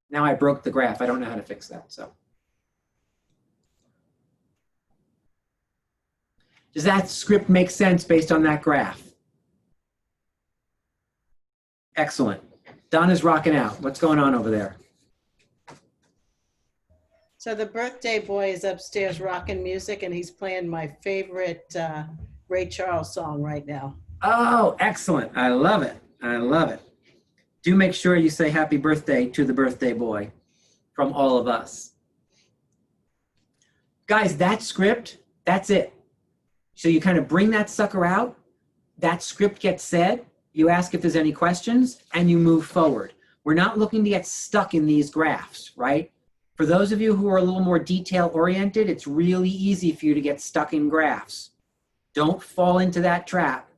Now I broke the graph. I don't know how to fix that. So, does that script make sense based on that graph? Excellent. Donna's rocking out. What's going on over there? So the birthday boy is upstairs rocking music, and he's playing my favorite Ray Charles song right now. Oh, excellent. I love it. I love it. Do make sure you say happy birthday to the birthday boy from all of us. Guys, that script, that's it. So you kind of bring that sucker out, that script gets said, you ask if there's any questions, and you move forward. We're not looking to get stuck in these graphs, right? For those of you who are a little more detail oriented, it's really easy for you to get stuck in graphs. Don't fall into that trap,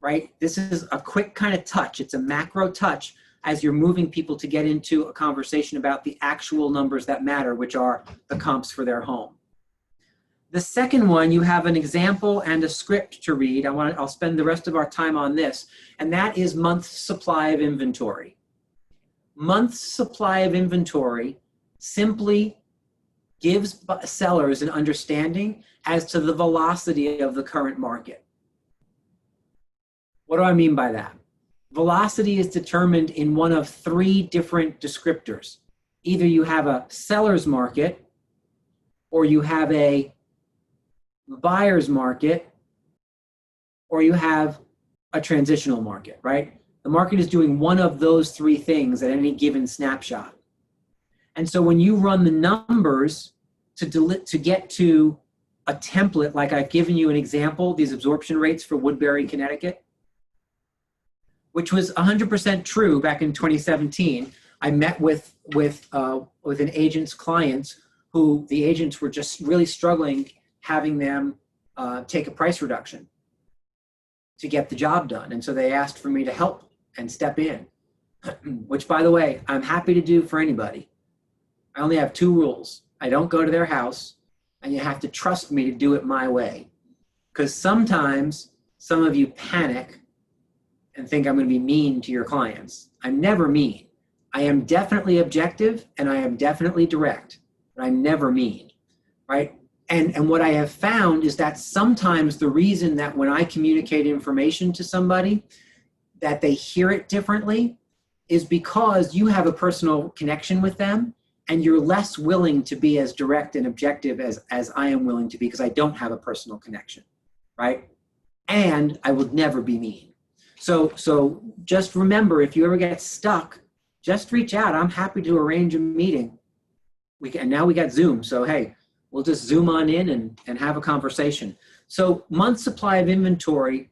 right? This is a quick kind of touch. It's a macro touch as you're moving people to get into a conversation about the actual numbers that matter, which are the comps for their home. The second one, you have an example and a script to read. I'll spend the rest of our time on this, and that is month's supply of inventory. Month's supply of inventory simply gives sellers an understanding as to the velocity of the current market. What do I mean by that? Velocity is determined in one of three different descriptors. Either you have a seller's market, or you have a buyer's market, or you have a transitional market, right? The market is doing one of those three things at any given snapshot. And so when you run the numbers to get to a template, like I've given you an example, these absorption rates for Woodbury, Connecticut, which was 100% true back in 2017. I met with an agent's clients who the agents were just really struggling having them take a price reduction to get the job done. And so they asked for me to help and step in, which, by the way, I'm happy to do for anybody. I only have two rules. I don't go to their house, and you have to trust me to do it my way. Because sometimes some of you panic and think I'm going to be mean to your clients. I'm never mean. I am definitely objective, and I am definitely direct, but I'm never mean, right? And what I have found is that sometimes the reason that when I communicate information to somebody, that they hear it differently is because you have a personal connection with them, and you're less willing to be as direct and objective as I am willing to be, because I don't have a personal connection, right? And I would never be mean. So just remember, if you ever get stuck, just reach out. I'm happy to arrange a meeting. Now we got Zoom, so hey, we'll just Zoom on in and have a conversation. So month supply of inventory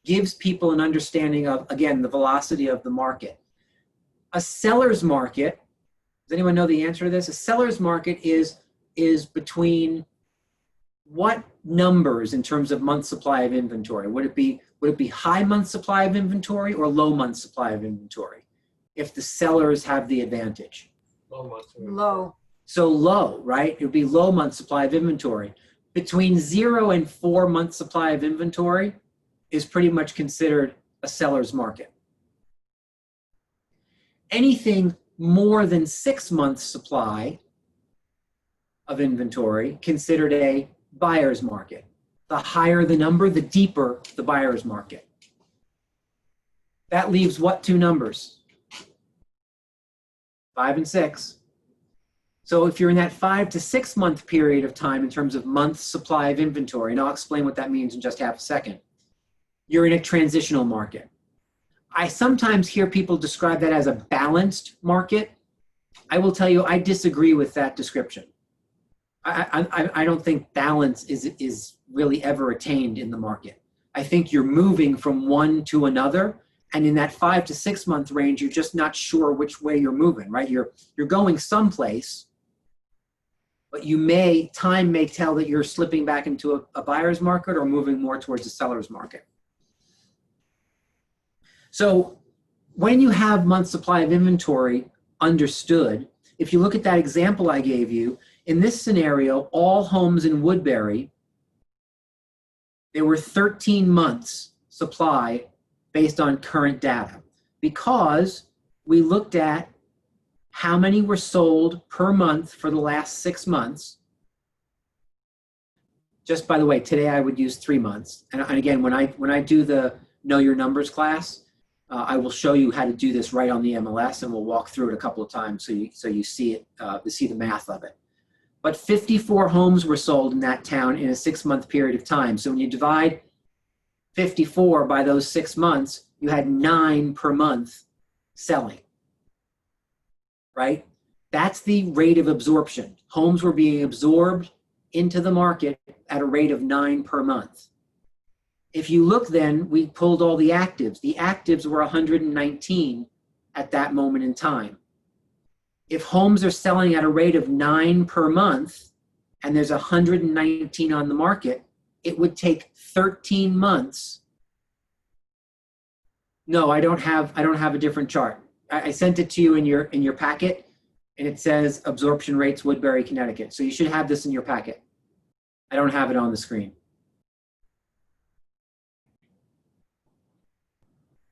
gives people an understanding of, again, the velocity of the market. A seller's market, does anyone know the answer to this? A seller's market is between what numbers in terms of month supply of inventory? Would it be Would it be high month supply of inventory or low month supply of inventory if the sellers have the advantage? Low. So low, right? It would be low month supply of inventory. Between 0 and 4 month supply of inventory is pretty much considered a seller's market. Anything more than 6 months supply of inventory considered a buyer's market. The higher the number, the deeper the buyer's market. That leaves what two numbers? 5 and 6. So if you're in that 5 to 6 month period of time in terms of months supply of inventory, and I'll explain what that means in just half a second, you're in a transitional market. I sometimes hear people describe that as a balanced market. I will tell you, I disagree with that description. I don't think balance is really ever attained in the market. I think you're moving from one to another, and in that 5 to 6 month range, you're just not sure which way you're moving, right? You're going someplace, but time may tell that you're slipping back into a buyer's market or moving more towards a seller's market. So when you have month supply of inventory understood, if you look at that example I gave you, in this scenario, all homes in Woodbury, there were 13 months supply based on current data because we looked at how many were sold per month for the last 6 months. Just by the way, today I would use 3 months. And again, when I do the Know Your Numbers class, I will show you how to do this right on the MLS, and we'll walk through it a couple of times so you see it, see the math of it. But 54 homes were sold in that town in a 6 month period of time. So when you divide 54 by those 6 months, you had 9 per month selling, right? That's the rate of absorption. Homes were being absorbed into the market at a rate of 9 per month. If you look then, we pulled all the actives. The actives were 119 at that moment in time. If homes are selling at a rate of 9 per month and there's 119 on the market, it would take 13 months. No, I don't have a different chart. I sent it to you in your packet, and it says absorption rates Woodbury, Connecticut. So you should have this in your packet. I don't have it on the screen.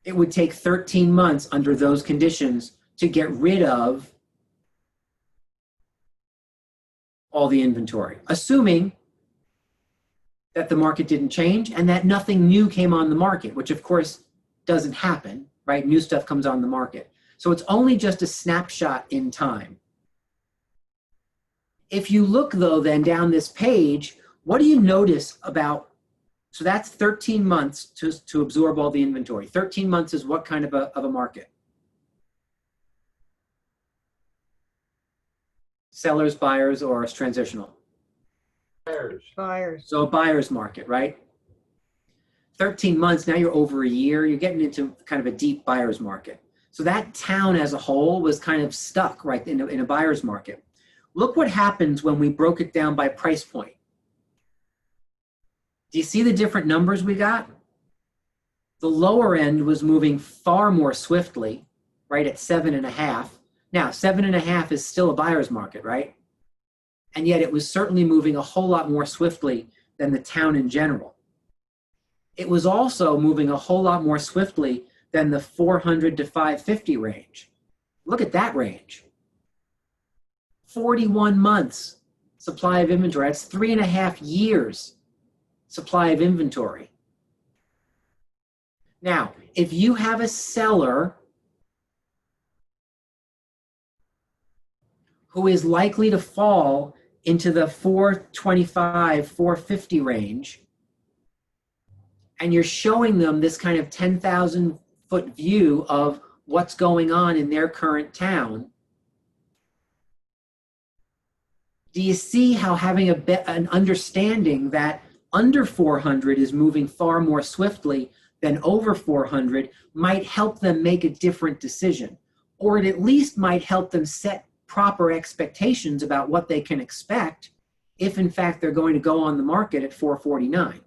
It would take 13 months under those conditions to get rid of all the inventory, assuming that the market didn't change and that nothing new came on the market, which of course doesn't happen, right? New stuff comes on the market. So it's only just a snapshot in time. If you look though then down this page, what do you notice about, so that's 13 months to absorb all the inventory. 13 months is what kind of a market? Sellers, buyers, or transitional? Buyers. So a buyer's market, right? 13 months, now you're over a year, you're getting into kind of a deep buyer's market. So that town as a whole was kind of stuck right in a buyer's market. Look what happens when we broke it down by price point. Do you see the different numbers we got? The lower end was moving far more swiftly, right, at 7.5. Now, 7.5 is still a buyer's market, right? And yet it was certainly moving a whole lot more swiftly than the town in general. It was also moving a whole lot more swiftly than the 400 to 550 range. Look at that range. 41 months supply of inventory. That's 3.5 years supply of inventory. Now, if you have a seller who is likely to fall into the 425, 450 range, and you're showing them this kind of 10,000 foot view of what's going on in their current town, do you see how having an understanding that under 400 is moving far more swiftly than over 400 might help them make a different decision, or it at least might help them set proper expectations about what they can expect if in fact they're going to go on the market at 449.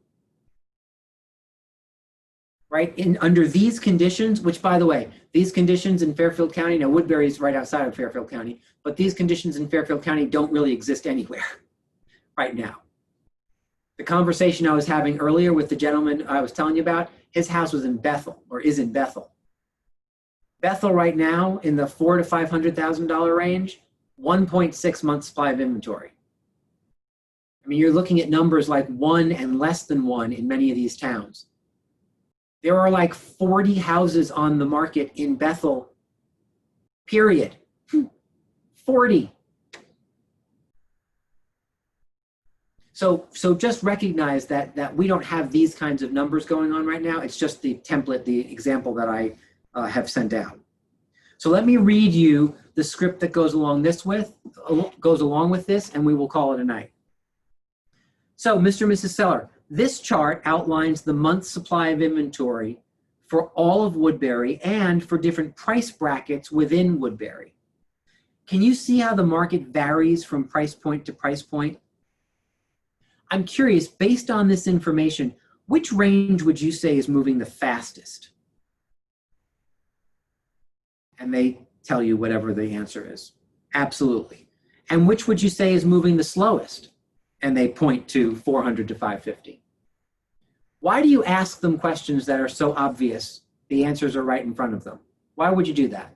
right? Under these conditions, which by the way, these conditions in Fairfield County, now Woodbury is right outside of Fairfield County, but these conditions in Fairfield County don't really exist anywhere right now. The conversation I was having earlier with the gentleman I was telling you about, his house was in Bethel, or is in Bethel. Bethel right now in the $400,000 to $500,000 range, 1.6 months supply of inventory. I mean, you're looking at numbers like 1 and less than 1 in many of these towns. There are like 40 houses on the market in Bethel, period. 40. So just recognize that we don't have these kinds of numbers going on right now. It's just the template, the example that I have sent out. So let me read you the script that goes along with this, and we will call it a night. So, Mr. and Mrs. Seller, this chart outlines the month's supply of inventory for all of Woodbury and for different price brackets within Woodbury. Can you see how the market varies from price point to price point? I'm curious, based on this information, which range would you say is moving the fastest? And they tell you whatever the answer is. Absolutely. And which would you say is moving the slowest? And they point to 400 to 550. Why do you ask them questions that are so obvious? The answers are right in front of them. Why would you do that?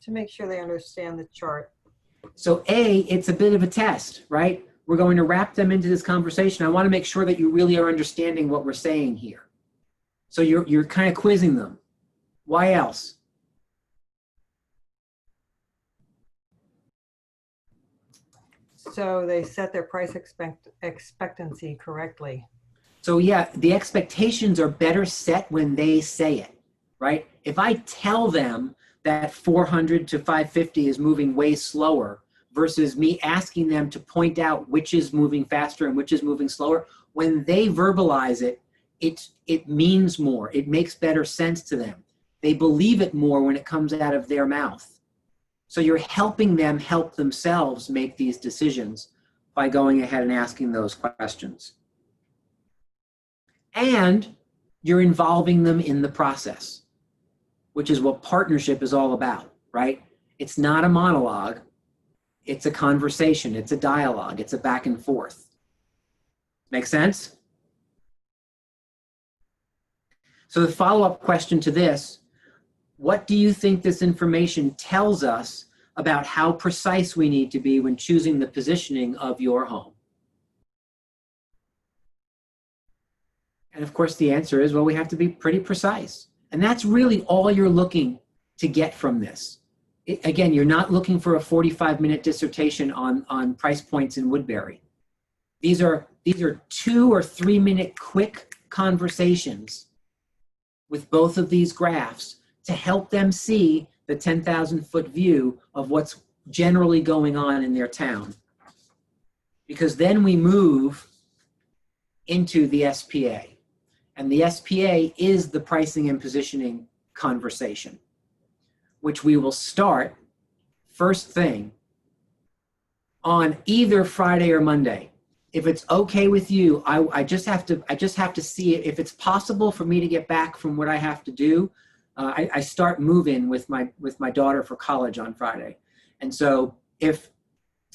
To make sure they understand the chart. So A, it's a bit of a test, right? We're going to wrap them into this conversation. I want to make sure that you really are understanding what we're saying here. So you're kind of quizzing them. Why else? So they set their price expectancy correctly. So yeah, the expectations are better set when they say it, right? If I tell them that 400 to 550 is moving way slower versus me asking them to point out which is moving faster and which is moving slower, when they verbalize it, it means more. It makes better sense to them. They believe it more when it comes out of their mouth. So you're helping them help themselves make these decisions by going ahead and asking those questions. And you're involving them in the process, which is what partnership is all about, right? It's not a monologue. It's a conversation. It's a dialogue. It's a back and forth. Make sense? So the follow-up question to this, what do you think this information tells us about how precise we need to be when choosing the positioning of your home? And of course, the answer is, well, we have to be pretty precise. And that's really all you're looking to get from this. Again, you're not looking for a 45-minute dissertation on price points in Woodbury. These are 2 or 3 minute quick conversations with both of these graphs to help them see the 10,000-foot view of what's generally going on in their town. Because then we move into the SPA. And the SPA is the pricing and positioning conversation, which we will start first thing on either Friday or Monday. If it's okay with you, I just have to see it. If it's possible for me to get back from what I have to do, I start moving with my daughter for college on Friday. And so if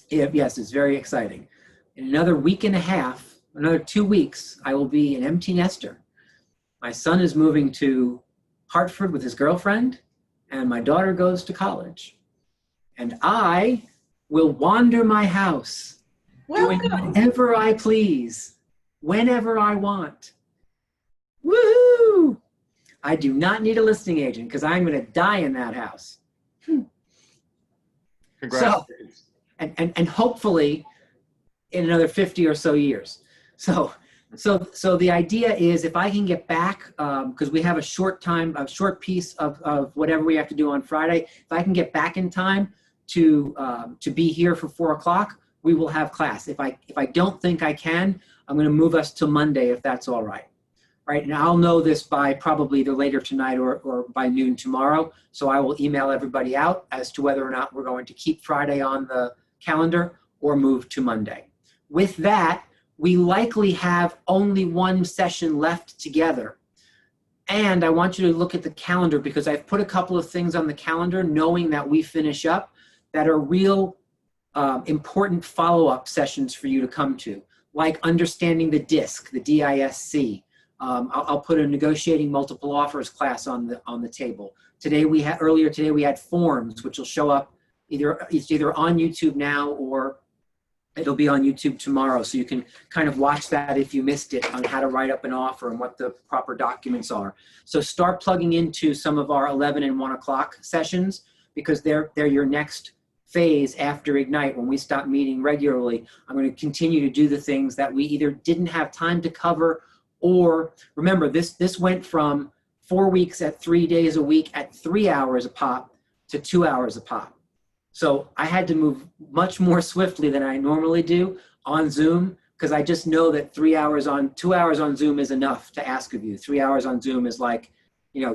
yes, it's very exciting. In another week and a half, another 2 weeks, I will be an empty nester. My son is moving to Hartford with his girlfriend, and my daughter goes to college. And I will wander my house, doing whatever I please, whenever I want. Woohoo! I do not need a listing agent because I'm going to die in that house. Congratulations. So, and hopefully in another 50 or so years. So the idea is if I can get back, because we have a short piece of whatever we have to do on Friday, if I can get back in time to be here for 4 o'clock, we will have class. If I don't think I can, I'm going to move us to Monday if that's all right. Right, and I'll know this by probably either later tonight or by noon tomorrow. So I will email everybody out as to whether or not we're going to keep Friday on the calendar or move to Monday. With that, we likely have only one session left together. And I want you to look at the calendar because I've put a couple of things on the calendar knowing that we finish up that are real important follow-up sessions for you to come to, like understanding the DISC, the DISC. I'll put a negotiating multiple offers class on the table. Earlier today we had forms, which will show up it's either on YouTube now or it'll be on YouTube tomorrow. So you can kind of watch that if you missed it on how to write up an offer and what the proper documents are. So start plugging into some of our 11 and 1 o'clock sessions because they're your next phase after Ignite. When we stop meeting regularly, I'm going to continue to do the things that we either didn't have time to cover, or remember this went from 4 weeks at 3 days a week at 3 hours a pop to 2 hours a pop. So I had to move much more swiftly than I normally do on Zoom because I just know that 2 hours on Zoom is enough to ask of you. 3 hours on Zoom is like,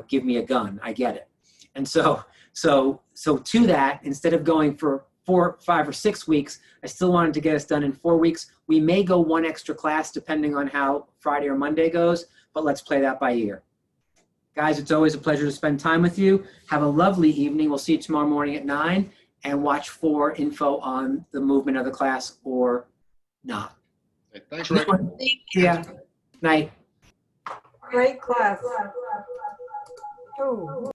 give me a gun. I get it. And so to that, instead of going for 4, 5, or 6 weeks, I still wanted to get us done in 4 weeks. We may go one extra class depending on how Friday or Monday goes, but let's play that by ear. Guys, it's always a pleasure to spend time with you. Have a lovely evening. We'll see you tomorrow morning at 9, and watch for info on the movement of the class or not. Okay, thanks, Rick. Yeah. Night. Great class. Ooh.